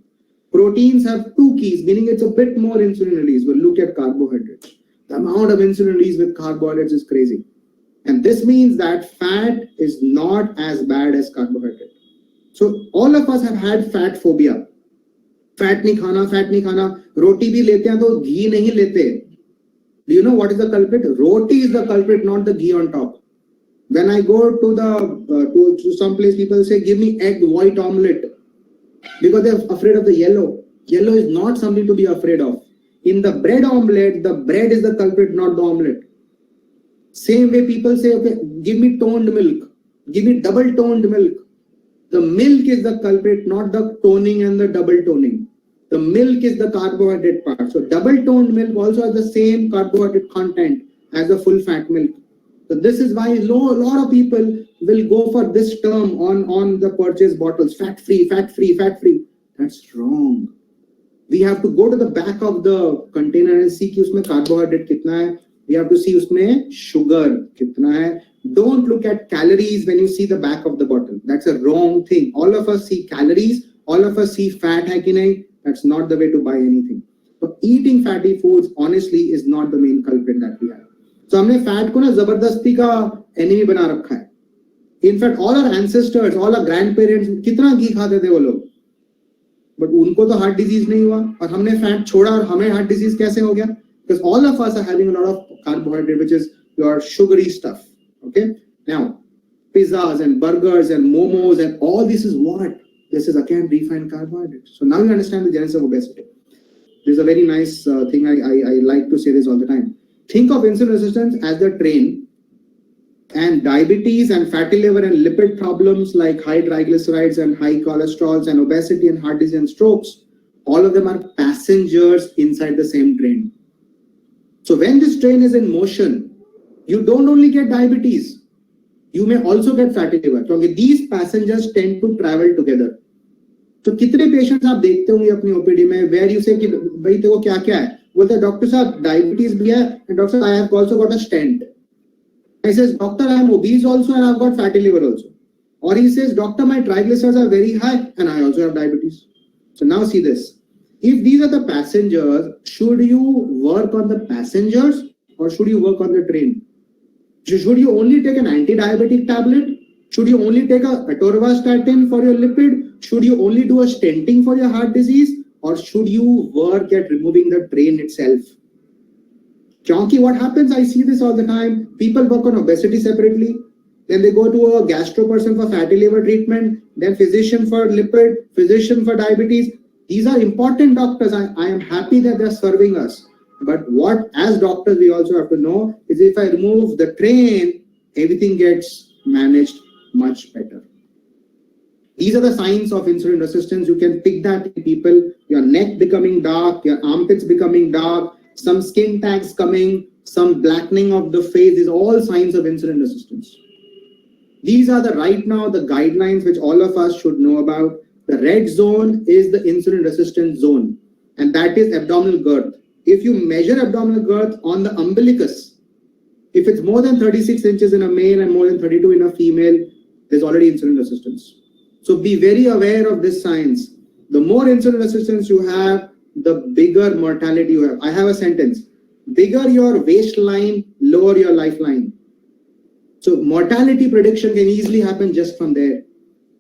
Proteins have 2 keys, meaning it's a bit more insulin release. But look at carbohydrates. The amount of insulin release with carbohydrates is crazy. And this means that fat is not as bad as carbohydrate. So all of us have had fat phobia. Fat nahi khana. Roti bhi lete hain to ghee nahi lete. Do you know what is the culprit? Roti is the culprit, not the ghee on top. When I go to to some place, people say, give me egg white omelette. Because they're afraid of the yellow. Yellow is not something to be afraid of. In the bread omelette, the bread is the culprit, not the omelette. Same way people say, okay, give me toned milk. Give me double toned milk. The milk is the culprit, not the toning and the double toning. The milk is the carbohydrate part. So double toned milk also has the same carbohydrate content as the full fat milk. So this is why a lot of people will go for this term on the purchase bottles, fat free, fat free, fat free. That's wrong. We have to go to the back of the container and see कि उसमें carbohydrate कितना है. We have to see उसमें sugar कितना है. Don't look at calories when you see the back of the bottle. That's a wrong thing. All of us see calories. All of us see fat hai ki nahi. That's not the way to buy anything. So eating fatty foods, honestly, is not the main culprit that we have. So हमने fat को ना जबरदस्ती का enemy बना रखा है. In fact, all our ancestors, all our grandparents, कितना घी खाते थे वो लोग. But उनको तो heart disease नहीं हुआ. और हमने fat छोड़ा और हमें heart disease कैसे हो गया? Because all of us are having a lot of carbohydrate, which is your sugary stuff. Okay. Now, pizzas and burgers and momos and all this is what? This is again refined carbohydrates. So now you understand the genesis of obesity. This is a very nice thing. I like to say this all the time. Think of insulin resistance as the train, and diabetes and fatty liver and lipid problems like high triglycerides and high cholesterols and obesity and heart disease and strokes. All of them are passengers inside the same train. So when this train is in motion, you don't only get diabetes, you may also get fatty liver. Because these passengers tend to travel together. तो कितने patients आप देखते होंगे अपनी OPD में where you से कि भाई तेरे को क्या क्या है, बोलते हैं डॉक्टर साहब डायबिटीज भी है and doctor I have also got a stent. He says doctor I am obese also and I've got fatty liver also. Or he says doctor my triglycerides are very high and I also have diabetes. So now see this. If these are the passengers, should you work on the passengers or should you work on the train? Should you only take an anti-diabetic tablet? Should you only take a atorvastatin for your lipid? Should you only do a stenting for your heart disease? Or should you work at removing the train itself? Because what happens, I see this all the time. People work on obesity separately. Then they go to a gastro person for fatty liver treatment. Then physician for lipid, physician for diabetes. These are important doctors. I am happy that they're serving us. But what, as doctors, we also have to know is if I remove the train, everything gets managed much better. These are the signs of insulin resistance. You can pick that in people. Your neck becoming dark, your armpits becoming dark, some skin tags coming, some blackening of the face is all signs of insulin resistance. These are right now the guidelines which all of us should know about. The red zone is the insulin resistance zone, and that is abdominal girth. If you measure abdominal girth on the umbilicus, if it's more than 36 inches in a male and more than 32 in a female, there's already insulin resistance. So be very aware of this science. The more insulin resistance you have, the bigger mortality you have. I have a sentence. Bigger your waistline, lower your lifeline. So mortality prediction can easily happen just from there.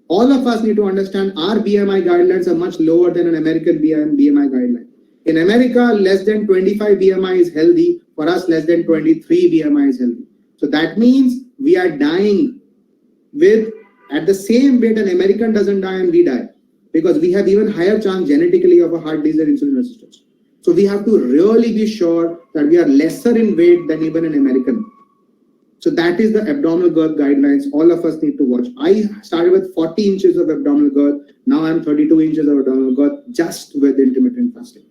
All of us need to understand our BMI guidelines are much lower than an American BMI guideline. In America, less than 25 BMI is healthy. For us, less than 23 BMI is healthy. So that means we are dying with, at the same rate an American doesn't die and we die. Because we have even higher chance genetically of a heart disease and insulin resistance. So we have to really be sure that we are lesser in weight than even an American. So that is the abdominal girth guidelines. All of us need to watch. I started with 40 inches of abdominal girth. Now I'm 32 inches of abdominal girth just with intermittent fasting.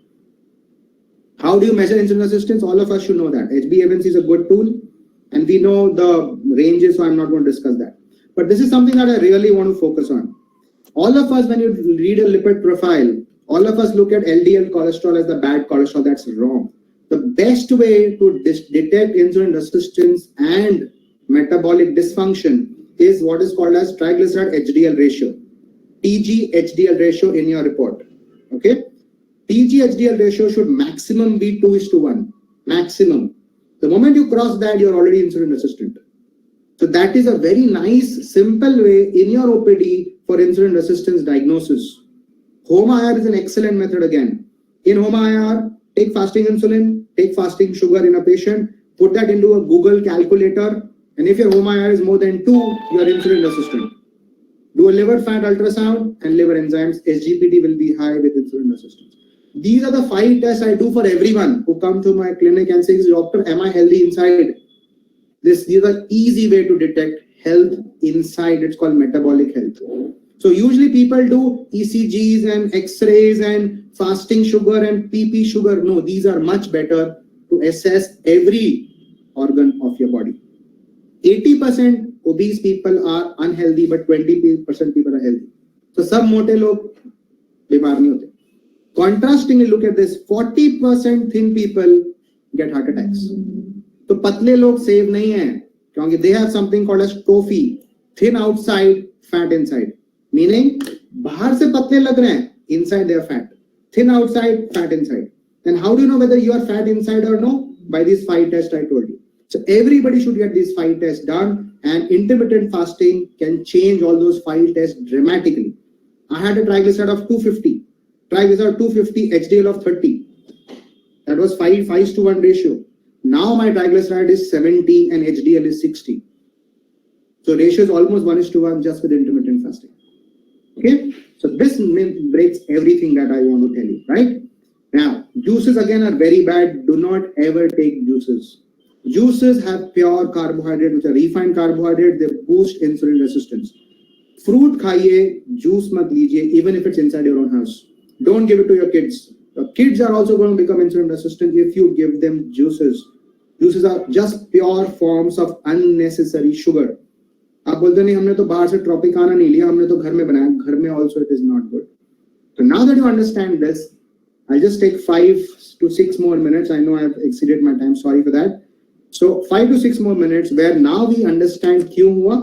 How do you measure insulin resistance? All of us should know that. HbA1c is a good tool and we know the ranges, so I'm not going to discuss that. But this is something that I really want to focus on. All of us, when you read a lipid profile, all of us look at LDL cholesterol as the bad cholesterol. That's wrong. The best way to detect insulin resistance and metabolic dysfunction is what is called as triglyceride HDL ratio. TG HDL ratio in your report. Okay? TG HDL ratio should maximum be 2:1. Maximum. The moment you cross that, you're already insulin resistant. So that is a very nice, simple way in your OPD for insulin resistance diagnosis. HOMA-IR is an excellent method again. In HOMA-IR, take fasting insulin, take fasting sugar in a patient, put that into a Google calculator, and if your HOMA-IR is more than 2, you are insulin resistant. Do a liver fat ultrasound and liver enzymes. SGPT will be high with insulin resistance. These are the 5 tests I do for everyone who come to my clinic and says, doctor, am I healthy inside? These are easy way to detect health inside. It's called metabolic health. So usually people do ECGs and X-rays and fasting sugar and PP sugar. No, these are much better to assess every organ of your body. 80% obese people are unhealthy, but 20% people are healthy. So some mote log bimar nahi hote. Contrastingly, look at this. 40% thin people get heart attacks. So patle log save nahi hai, because they have something called as trophy. Thin outside, fat inside. Meaning, bahar se patle lag rahe hain, inside they are fat. Thin outside, fat inside. Then how do you know whether you are fat inside or no? By these 5 tests I told you. So everybody should get these 5 tests done, and intermittent fasting can change all those 5 tests dramatically. I had a triglyceride of 250, triglyceride 250, HDL of 30. That was 5:1 ratio. Now my triglyceride is 70 and HDL is 60. So ratio is almost 1:1 just with intermittent fasting. Okay, so this breaks everything that I want to tell you, right? Now, juices again are very bad. Do not ever take juices. Juices have pure carbohydrate, which are refined carbohydrate. They boost insulin resistance. Fruit khaiye, juice mat lijiye, even if it's inside your own house. Don't give it to your kids. Kids are also going to become insulin resistant if you give them juices. Juices are just pure forms of unnecessary sugar. आप बोलते नहीं हमने तो बाहर से Tropicana नहीं लिया, हमने तो घर में बनाया. घर में also it is not good. So now that you understand this, I'll just take 5 to 6 more minutes. I know I've exceeded my time. Sorry for that. So 5 to 6 more minutes where now we understand क्यों हुआ,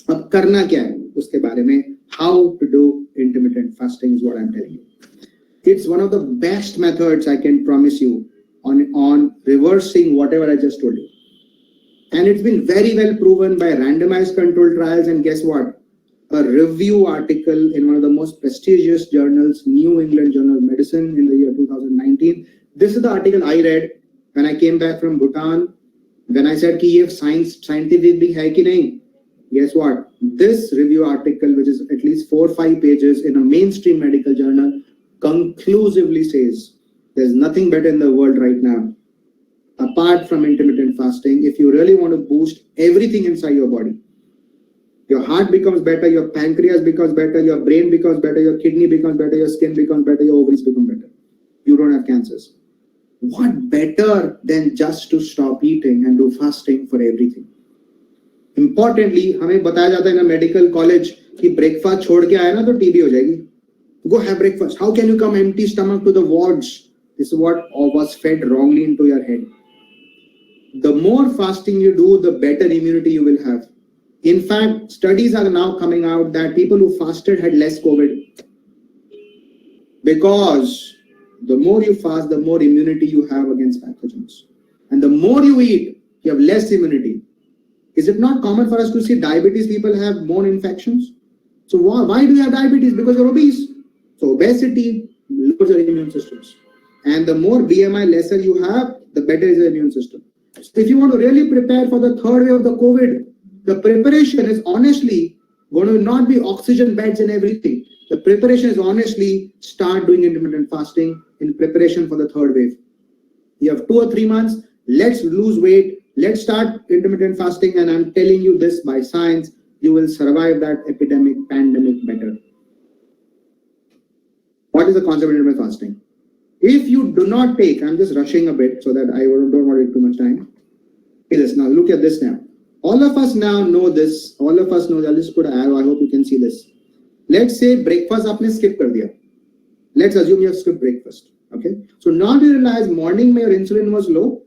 अब करना क्या है उसके बारे में. How to do intermittent fasting is what I'm telling you. It's one of the best methods I can promise you on reversing whatever I just told you. And it's been very well proven by randomized controlled trials. And guess what? A review article in one of the most prestigious journals, New England Journal of Medicine, in the year 2019. This is the article I read when I came back from Bhutan. When I said कि ये scientific भी है कि नहीं? Guess what? This review article, which is at least 4 or 5 pages in a mainstream medical journal, conclusively says there's nothing better in the world right now apart from intermittent fasting. If you really want to boost everything inside your body, your heart becomes better, your pancreas becomes better, your brain becomes better, your kidney becomes better, your skin becomes better, your ovaries become better. You don't have cancers. What better than just to stop eating and do fasting for everything? Importantly, हमें बताया जाता है ना medical college कि breakfast छोड़ के आया ना तो टीबी हो जाएगी. Go have breakfast. How can you come empty stomach to the wards? This is what was fed wrongly into your head. The more fasting you do, the better immunity you will have. In fact, studies are now coming out that people who fasted had less COVID. Because the more you fast, the more immunity you have against pathogens. And the more you eat, you have less immunity. Is it not common for us to see diabetes people have more infections? So why do you have diabetes? Because you're obese. So obesity lowers your immune systems. And the more BMI lesser you have, the better is your immune system. So if you want to really prepare for the third wave of the COVID, the preparation is honestly going to not be oxygen beds and everything. The preparation is honestly start doing intermittent fasting in preparation for the third wave. You have 2 or 3 months. Let's lose weight. Let's start intermittent fasting. And I'm telling you this by science, you will survive that epidemic, pandemic better. What is the concept of intermittent fasting? If you do not take, I'm just rushing a bit so that I don't want to take too much time. Okay, this now, look at this now. All of us now know this. All of us know, I'll just put an arrow. I hope you can see this. Let's say breakfast aapne skip kar diya. Let's assume you have skipped breakfast. Okay. So now you realize morning your insulin was low,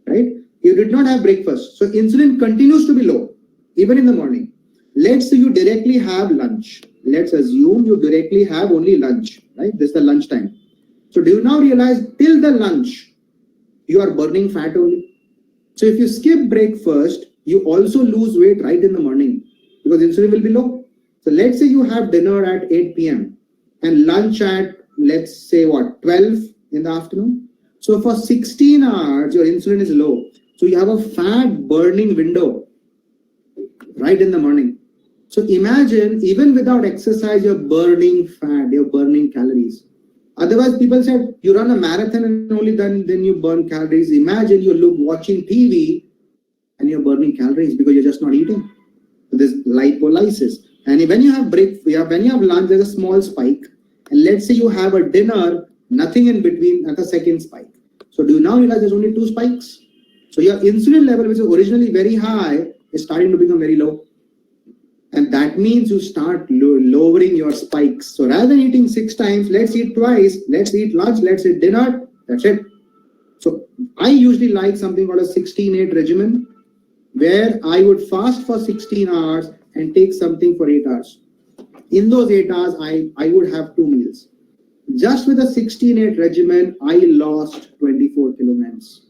right? You did not have breakfast. So insulin continues to be low, even in the morning. Let's say you directly have lunch. Let's assume you directly have only lunch, right? This is the lunch time. So do you now realize till the lunch, you are burning fat only? So if you skip breakfast, you also lose weight right in the morning because insulin will be low. So let's say you have dinner at 8 p.m. and lunch at, let's say 12 in the afternoon. So for 16 hours, your insulin is low. So you have a fat burning window right in the morning. So imagine even without exercise, you're burning fat, you're burning calories. Otherwise, people said you run a marathon and only then you burn calories. Imagine you're watching TV and you're burning calories because you're just not eating. So there's lipolysis. And when you have when you have lunch, there's a small spike. And let's say you have a dinner, nothing in between at the second spike. So do you now realize there's only 2 spikes? So your insulin level, which is originally very high, is starting to become very low. And that means you start lowering your spikes. So rather than eating 6 times, let's eat twice, let's eat lunch, let's eat dinner, that's it. So I usually like something called a 16-8 regimen, where I would fast for 16 hours and take something for 8 hours. In those 8 hours, I would have 2 meals. Just with a 16-8 regimen, I lost 24 kilograms.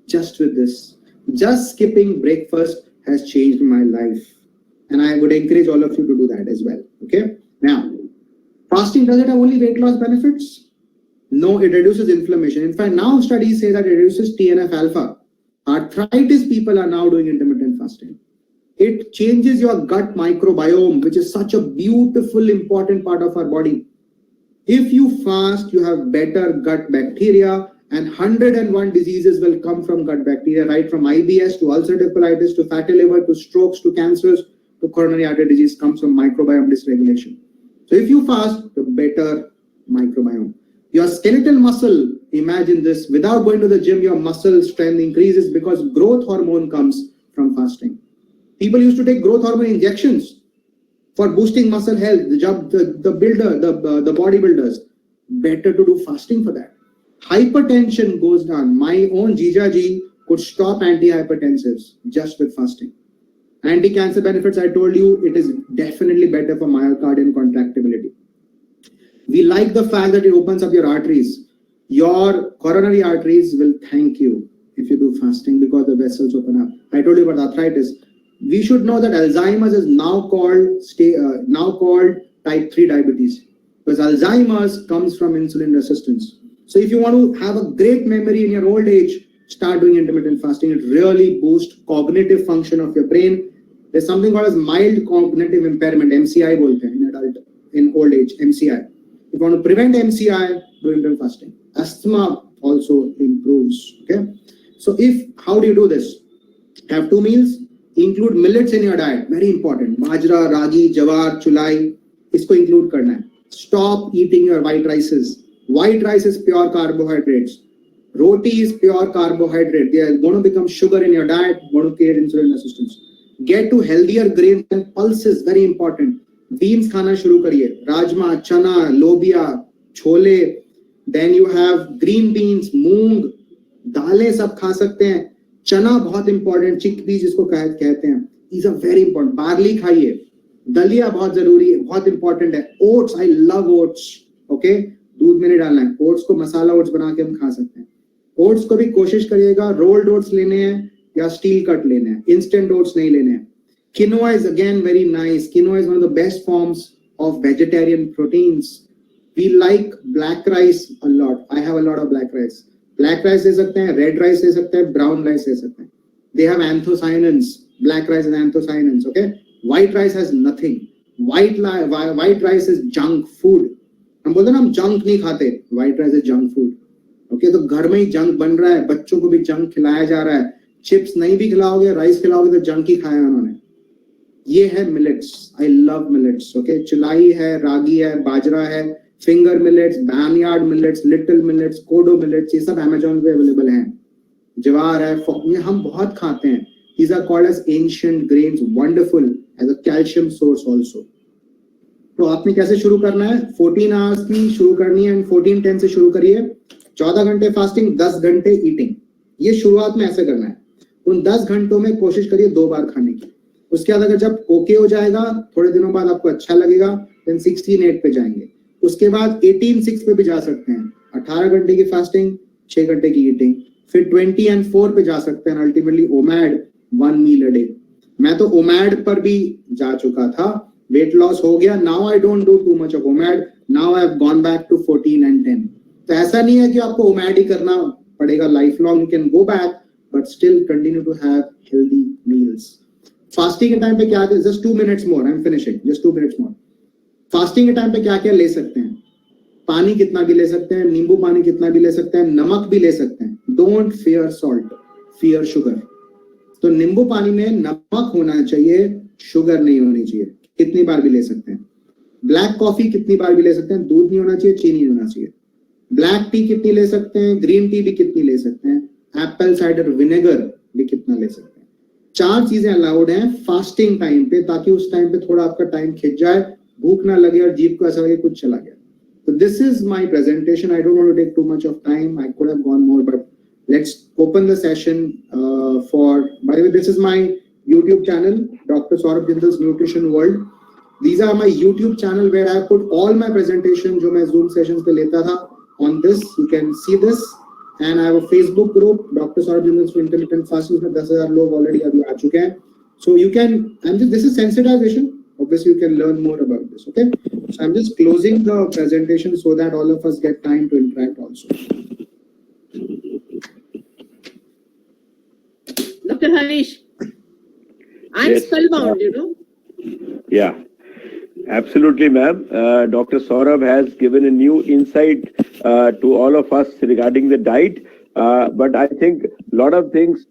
Just with this. Just skipping breakfast has changed my life. And I would encourage all of you to do that as well. Okay. Now, fasting, does it have only weight loss benefits? No, it reduces inflammation. In fact, now studies say that it reduces TNF alpha. Arthritis people are now doing intermittent fasting. It changes your gut microbiome, which is such a beautiful, important part of our body. If you fast, you have better gut bacteria, and 101 diseases will come from gut bacteria, right from IBS to ulcerative colitis to fatty liver to strokes to cancers to coronary artery disease comes from microbiome dysregulation. So if you fast, the better microbiome. Your skeletal muscle, imagine this, without going to the gym, your muscle strength increases because growth hormone comes from fasting. People used to take growth hormone injections for boosting muscle health, the bodybuilders. Better to do fasting for that. Hypertension goes down. My own Jijaji could stop antihypertensives just with fasting. Anti-cancer benefits, I told you, it is definitely better for myocardial contractibility. We like the fact that it opens up your arteries. Your coronary arteries will thank you if you do fasting because the vessels open up. I told you about arthritis. We should know that Alzheimer's is now called type 3 diabetes because Alzheimer's comes from insulin resistance. So if you want to have a great memory in your old age, start doing intermittent fasting. It really boosts cognitive function of your brain. There's something called as mild cognitive impairment, MCI bolte hain, in old age, MCI. If you want to prevent MCI, do intermittent fasting. Asthma also improves. Okay. So how do you do this? Have 2 meals. Include millets in your diet. Very important. Bajra, ragi, jawar, chulai. Isko include karna hai. Stop eating your white rices. White rice is pure carbohydrates. Roti is pure carbohydrate. They are going to become sugar in your diet, going to create insulin resistance. Get to healthier grains and pulses, very important. Beans khana shuru kariye. Rajma, chana, lobia, chole. Then you have green beans, moong, दालें सब खा सकते हैं. चना बहुत important, chickpeas जिसको कहते हैं. These are very important. Barley खाइए. दलिया बहुत जरूरी है, बहुत इंपॉर्टेंट है. Oats, I love oats. Okay, दूध में नहीं डालना है. ओट्स को मसाला ओट्स बना के हम खा सकते हैं. ओट्स को भी कोशिश करिएगा रोल्ड ओट्स लेने हैं या स्टील कट लेने हैं. इंस्टेंट ओट्स नहीं लेने हैं. Quinoa is again very nice. Quinoa is one of the best forms of vegetarian proteins. We like black rice a lot. I have a lot of black rice. Black rice ले सकते हैं, red rice ले सकते हैं, brown rice ले सकते हैं. They have anthocyanins. Black rice has anthocyanins. Okay. White rice has nothing. White rice is junk food. हम बोलते हैं ना हम junk नहीं खाते. White rice is junk food. Okay, तो घर में ही जंक बन रहा है, बच्चों को भी जंक खिलाया जा रहा है. चिप्स नहीं भी खिलाओगे, राइस खिलाओगे तो जंक ही खाया उन्होंने. ये है millets. I love millets. Okay, चुलाई है, रागी है, बाजरा है, finger millets, barnyard millets, little millets, kodo millets, ये सब अमेज़न पे अवेलेबल हैं. ज्वार है, ये हम बहुत खाते हैं. These are called as ancient grains, wonderful as a calcium source also. तो आपने कैसे शुरू करना है? 14 आवर्स की शुरू करनी है. 14-10 से शुरू करिए. 14 घंटे फास्टिंग, 10 घंटे ईटिंग. ये शुरुआत में ऐसे करना है. उन 10 घंटों में कोशिश करिए 2 बार खाने की. उसके बाद अगर जब ओके हो जाएगा, थोड़े दिनों बाद आपको अच्छा लगेगा, then 16-8 पे जाएंगे. उसके बाद 18-6 पे भी जा सकते हैं. 18 घंटे की फास्टिंग, 6 घंटे की ईटिंग. फिर 20-4 पे जा सकते हैं. Ultimately OMAD, 1 meal a day. मैं तो ओमैड पर भी जा चुका था. वेट लॉस हो गया. Now I don't do too much of OMAD. Now I have gone back to 14 and 10. तो ऐसा नहीं है कि आपको ओमैड ही करना पड़ेगा life long. You can go back but still continue to have healthy meals. Fasting के टाइम पे क्या, just 2 minutes more, I am finishing, just 2 minutes more. Fasting के टाइम पे क्या क्या ले सकते हैं? पानी कितना भी ले सकते हैं, नींबू पानी कितना भी ले सकते हैं, नमक भी ले सकते हैं. Don't fear salt, fear sugar. तो नींबू पानी में नमक होना चाहिए, शुगर नहीं होनी चाहिए. कितनी बार भी ले सकते हैं. ब्लैक कॉफी कितनी बार भी ले सकते हैं. दूध नहीं होना चाहिए, चीनी नहीं होना चाहिए. ब्लैक टी कितनी ले सकते हैं, ग्रीन टी भी कितनी ले सकते हैं, एप्पल साइडर विनेगर भी कितना ले सकते हैं. 4 चीजें अलाउड हैं फास्टिंग टाइम पे, ताकि उस टाइम पे थोड़ा आपका टाइम खिंच जाए, भूख ना लगे और जीभ को ऐसा लगे कुछ चला गया. So this is my presentation. I don't want to take too much of time. I could have gone more, but let's open the session by the way, this is my YouTube channel, Dr. Saurabh Jindal's Nutrition World. These are my YouTube channel where I put all my presentations जो मैं Zoom sessions पे लेता था. On this, you can see this. And I have a Facebook group, Dr. Saurabh Jindal's Intermittent Fasting, में 10,000 लोग already अभी आ चुके हैं. So you can, this is sensitization. Obviously, you can learn more about this. Okay. So I'm just closing the presentation so that all of us get time to interact also. Dr. Harish, I'm Yes. spellbound, you know. Yeah, absolutely, ma'am. Dr. Saurabh has given a new insight to all of us regarding the diet. But I think a lot of things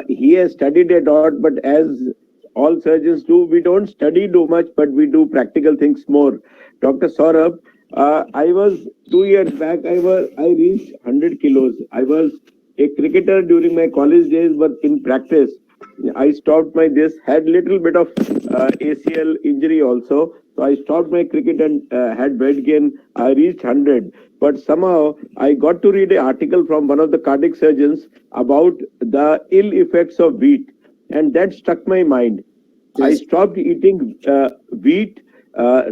he has studied a lot, but as all surgeons do, we don't study too much, but we do practical things more. Dr. Saurabh, I was 2 years back. I reached 100 kilos. I was a cricketer during my college days, but in practice, I stopped my this. Had little bit of ACL injury also. So I stopped my cricket and had weight gain. I reached 100. But somehow I got to read an article from one of the cardiac surgeons about the ill effects of wheat, and that struck my mind. I Yes. stopped eating wheat,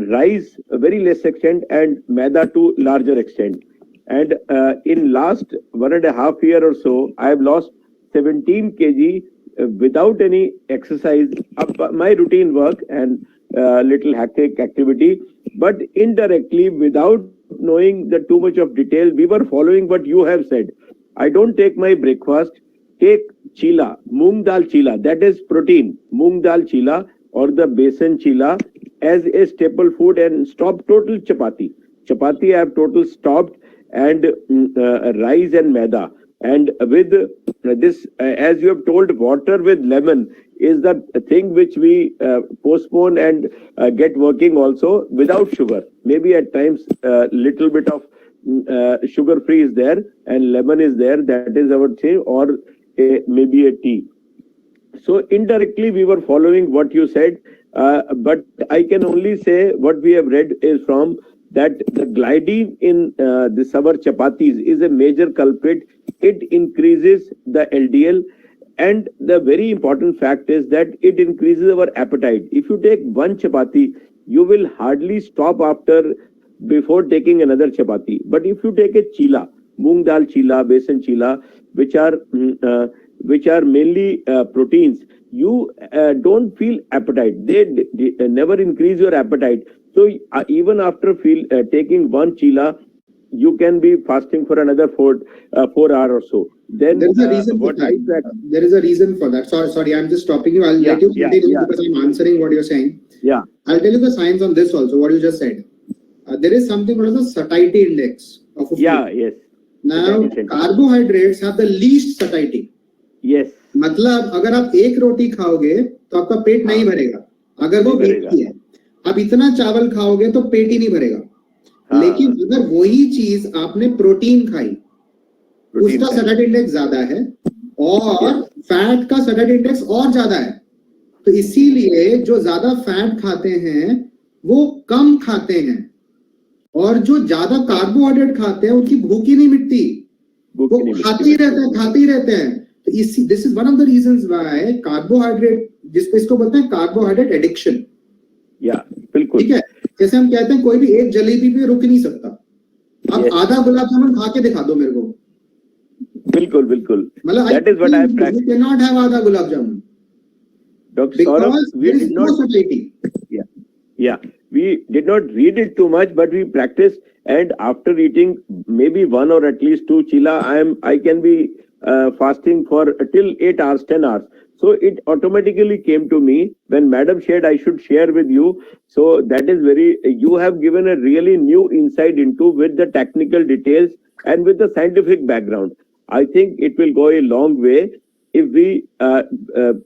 rice, a very less extent, and maida to larger extent. And in last 1.5 years or so, I have lost 17 kg without any exercise. My routine work and little hectic activity, but indirectly, without knowing the too much of detail, we were following what you have said. I don't take my breakfast. Take chila, moong dal chila, that is protein, moong dal chila or the besan chila as a staple food, and stop total chapati. Chapati I have total stopped, and rice and maida. And with this, as you have told, water with lemon is the thing which we postpone and get working also without sugar. Maybe at times little bit of sugar free is there and lemon is there. That is our thing, or maybe a tea. So indirectly we were following what you said, but I can only say what we have read is from that the gliadin in the our chapatis is a major culprit. It increases the LDL, and the very important fact is that it increases our appetite. If you take one chapati, you will hardly stop after before taking another chapati. But if you take a chila, moong dal chila, besan chila, which are mainly proteins, you don't feel appetite. They never increase your appetite. So even after taking one chila, you can be fasting for another 4 hours or so. Then There is a reason for what I that. There is a reason for that. Sorry, I'm just stopping you. I'll let you continue because I'm answering what you're saying. Yeah. I'll tell you the science on this also, what you just said. There is something called as a satiety index of a food. Yeah, yes. Now, carbohydrates have the least satiety. Yes. मतलब अगर आप एक रोटी खाओगे तो आपका पेट नहीं भरेगा, अगर वो व्हीट की है. आप इतना चावल खाओगे तो पेट ही नहीं भरेगा. लेकिन अगर वही चीज आपने प्रोटीन खाई, उसका सैटिस्फैक्शन इंडेक्स ज्यादा है और फैट का सैटिस्फैक्शन इंडेक्स और ज्यादा है. तो इसीलिए जो ज्यादा फैट खाते हैं वो कम खाते हैं, और जो ज्यादा कार्बोहाइड्रेट खाते हैं उनकी भूख ही नहीं मिटती, वो खाते ही रहते हैं. तो इसी this is one of the reasons why carbohydrate, जिसको इसको बोलते हैं कार्बोहाइड्रेट एडिक्शन. या बिल्कुल ठीक है. जैसे हम कहते हैं कोई भी एक जलेबी पे रुक नहीं सकता. आप आधा गुलाब जामुन खा के दिखा दो मेरे को. बिल्कुल बिल्कुल. मतलब that is what I have you can not have आधा gulab jamun. Dr. Saurabh, we did not. Yeah. We did not read it too much, but we practiced. And after eating maybe one or at least two chila, I can be fasting for till 8 hours, 10 hours. So it automatically came to me when Madam shared. I should share with you. So that is you have given a really new insight into with the technical details and with the scientific background. I think it will go a long way if we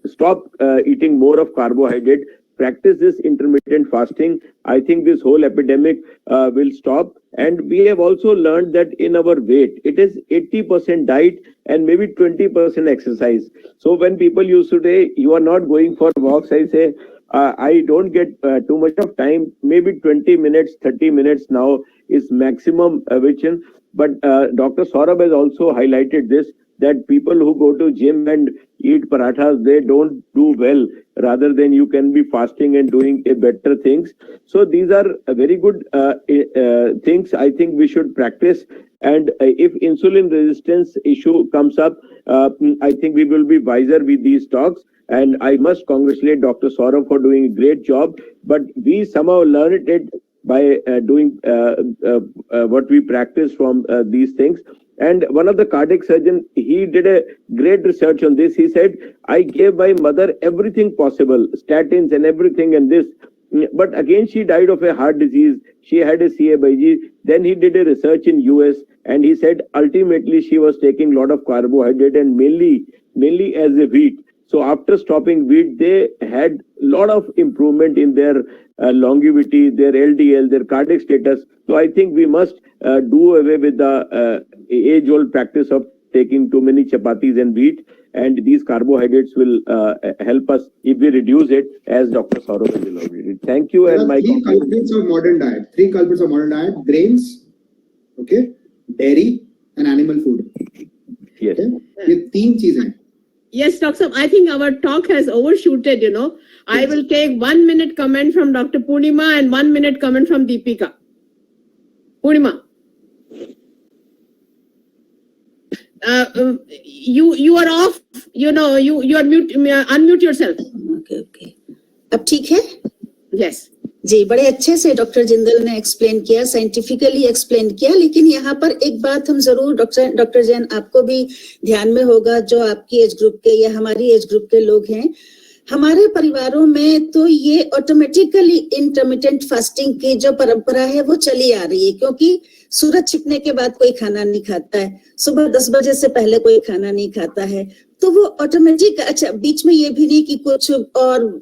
stop eating more of carbohydrate, practice this intermittent fasting. I think this whole epidemic will stop. And we have also learned that in our weight, it is 80% diet and maybe 20% exercise. So when people used to say, you are not going for walks, I say, I don't get too much of time. Maybe 20 minutes, 30 minutes now is maximum But Dr. Saurabh has also highlighted this, that people who go to gym and eat parathas, they don't do well. Rather than you can be fasting and doing a better things. So these are very good things I think we should practice. And if insulin resistance issue comes up, I think we will be wiser with these talks. And I must congratulate Dr. Saurabh for doing a great job. But we somehow learned it by doing what we practice from these things. And one of the cardiac surgeons, he did a great research on this. He said, I gave my mother everything possible, statins and everything and this. But again, she died of a heart disease. She had a CA/G. Then he did a research in US and he said, ultimately, she was taking a lot of carbohydrate and mainly as a wheat. So after stopping wheat, they had lot of improvement in their longevity, their LDL, their cardiac status. So I think we must do away with the age-old practice of taking too many chapatis and wheat, and these carbohydrates will help us if we reduce it, as Dr. Saurabh has elaborated. Thank you. There And are my three culprits of modern diet. Three culprits of modern diet: grains, okay, dairy, and animal food. yes. Okay? ये तीन चीजें हैं. Yes, Doctor, I think our talk has overshooted, you know. I will take 1 minute comment from Dr. Purnima and 1 minute comment from Deepika. Purnima. You are off, you know, you are mute, unmute yourself. Okay, okay. अब ठीक है? Yes. जी, बड़े अच्छे से doctor Jindal ने explain किया, scientifically explain किया, लेकिन यहाँ पर एक बात हम जरूर डॉक्टर जैन आपको भी ध्यान में होगा, जो आपकी एज ग्रुप के या हमारी एज ग्रुप के लोग हैं, हमारे परिवारों में तो ये ऑटोमेटिकली इंटरमिटेंट फास्टिंग की जो परंपरा है वो चली आ रही है, क्योंकि सूरज छिपने के बाद कोई खाना नहीं खाता है, सुबह 10 बजे से पहले कोई खाना नहीं खाता है, तो वो ऑटोमेटिक, अच्छा बीच में ये भी नहीं कि कुछ और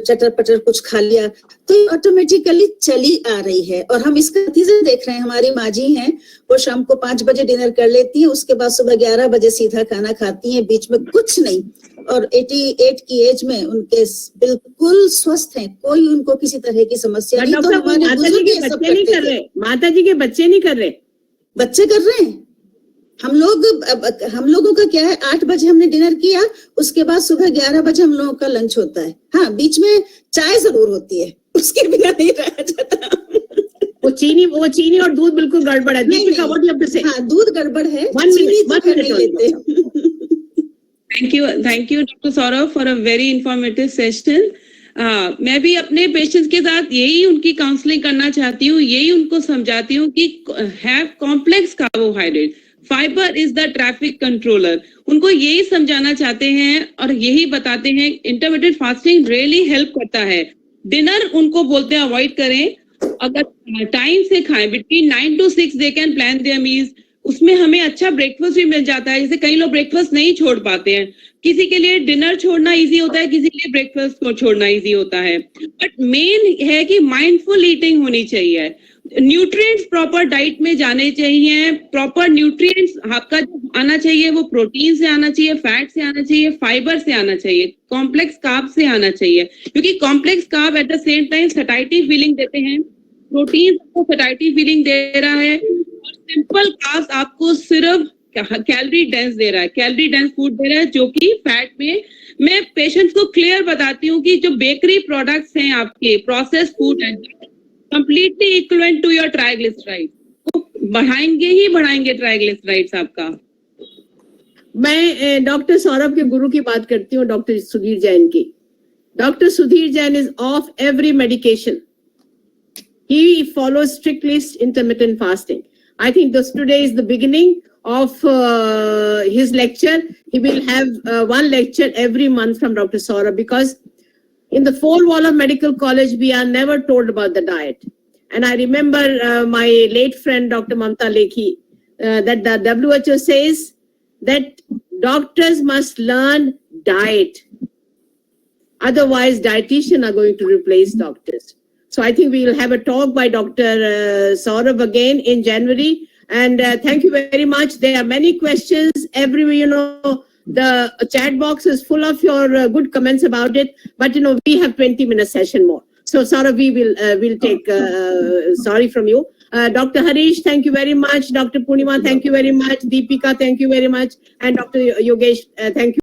चटर पटर कुछ खा लिया, तो ये ऑटोमेटिकली चली आ रही है। और हम इसका नतीजा देख रहे हैं, हमारी माँ जी हैं, वो शाम को 5 बजे डिनर कर लेती हैं, उसके बाद सुबह 11 बजे सीधा खाना खाती हैं, बीच में कुछ नहीं, और 88 की एज में उनके बिल्कुल स्वस्थ हैं, कोई उनको किसी तरह की समस्या नहीं। तो हमारे माता जी के बच्चे नहीं कर रहे, माता जी के बच्चे नहीं कर रहे, बच्चे कर रहे हैं। हम लोगों का क्या है, 8 बजे हमने डिनर किया, उसके बाद सुबह 11 बजे हम लोगों का लंच होता है। हाँ, बीच में चाय जरूर होती है, उसके बिना नहीं रहा जाता। वो चीनी और दूध बिल्कुल गड़बड़ है। हाँ, दूध गड़बड़ है, चीनी तो नहीं लेते। Thank you, Dr. Saurabh, for a very informative session. मैं भी अपने पेशेंट्स के साथ यही उनकी काउंसलिंग करना चाहती हूँ, यही उनको समझाती हूँ कि have complex carbohydrate, fibre is the traffic controller. उनको यही समझाना चाहते हैं और यही बताते हैं इंटरमिटेंट फास्टिंग रियली हेल्प करता है। डिनर उनको बोलते हैं अवॉइड करें, अगर टाइम से खाएं, between 9 to 6 they can plan their meals, उसमें हमें अच्छा ब्रेकफास्ट भी मिल जाता है। जैसे कई लोग ब्रेकफास्ट नहीं छोड़ पाते हैं, किसी के लिए डिनर छोड़ना इजी होता है, किसी के लिए ब्रेकफास्ट को छोड़ना इजी होता है, बट मेन है कि माइंडफुल ईटिंग होनी चाहिए, न्यूट्रिएंट्स प्रॉपर डाइट में जाने चाहिए, प्रॉपर न्यूट्रिएंट्स आपका जो आना चाहिए वो प्रोटीन से आना चाहिए, फैट से आना चाहिए, फाइबर से आना चाहिए, कॉम्प्लेक्स कार्ब से आना चाहिए, क्योंकि complex carb at the same time satisfied feeling देते हैं, प्रोटीन आपको सैटिस्फाइड फीलिंग दे रहा है, और सिंपल कार्ब्स आपको सिर्फ कैलोरी डेंस दे रहा है, कैलोरी डेंस फूड दे रहा है, जो कि फैट में मैं पेशेंट्स को क्लियर बताती हूँ कि जो बेकरी प्रोडक्ट्स हैं आपके, प्रोसेस्ड फूड है, completely equivalent to your triglyceride, वो बढ़ाएंगे ट्राइग्लिसराइड्स आपका। मैं डॉक्टर सौरभ के गुरु की बात करती हूँ, डॉक्टर सुधीर जैन की। Doctor Sudhir Jain is of every medication. He follows strictly intermittent fasting. I think today is the beginning of his lecture. He will have one lecture every month from Dr. Saurabh, because in the four wall of medical college, we are never told about the diet. And I remember my late friend, Dr. Mamta Lekhi, that the WHO says that doctors must learn diet. Otherwise, dietitians are going to replace doctors. So I think we will have a talk by Dr. Saurabh again in January. And thank you very much. There are many questions. The chat box is full of your good comments about it. But, we have 20-minute session more. So Saurabh, we will take sorry from you. Dr. Harish, thank you very much. Dr. Purnima, thank you very much. Deepika, thank you very much. And Dr. Yogesh, thank you.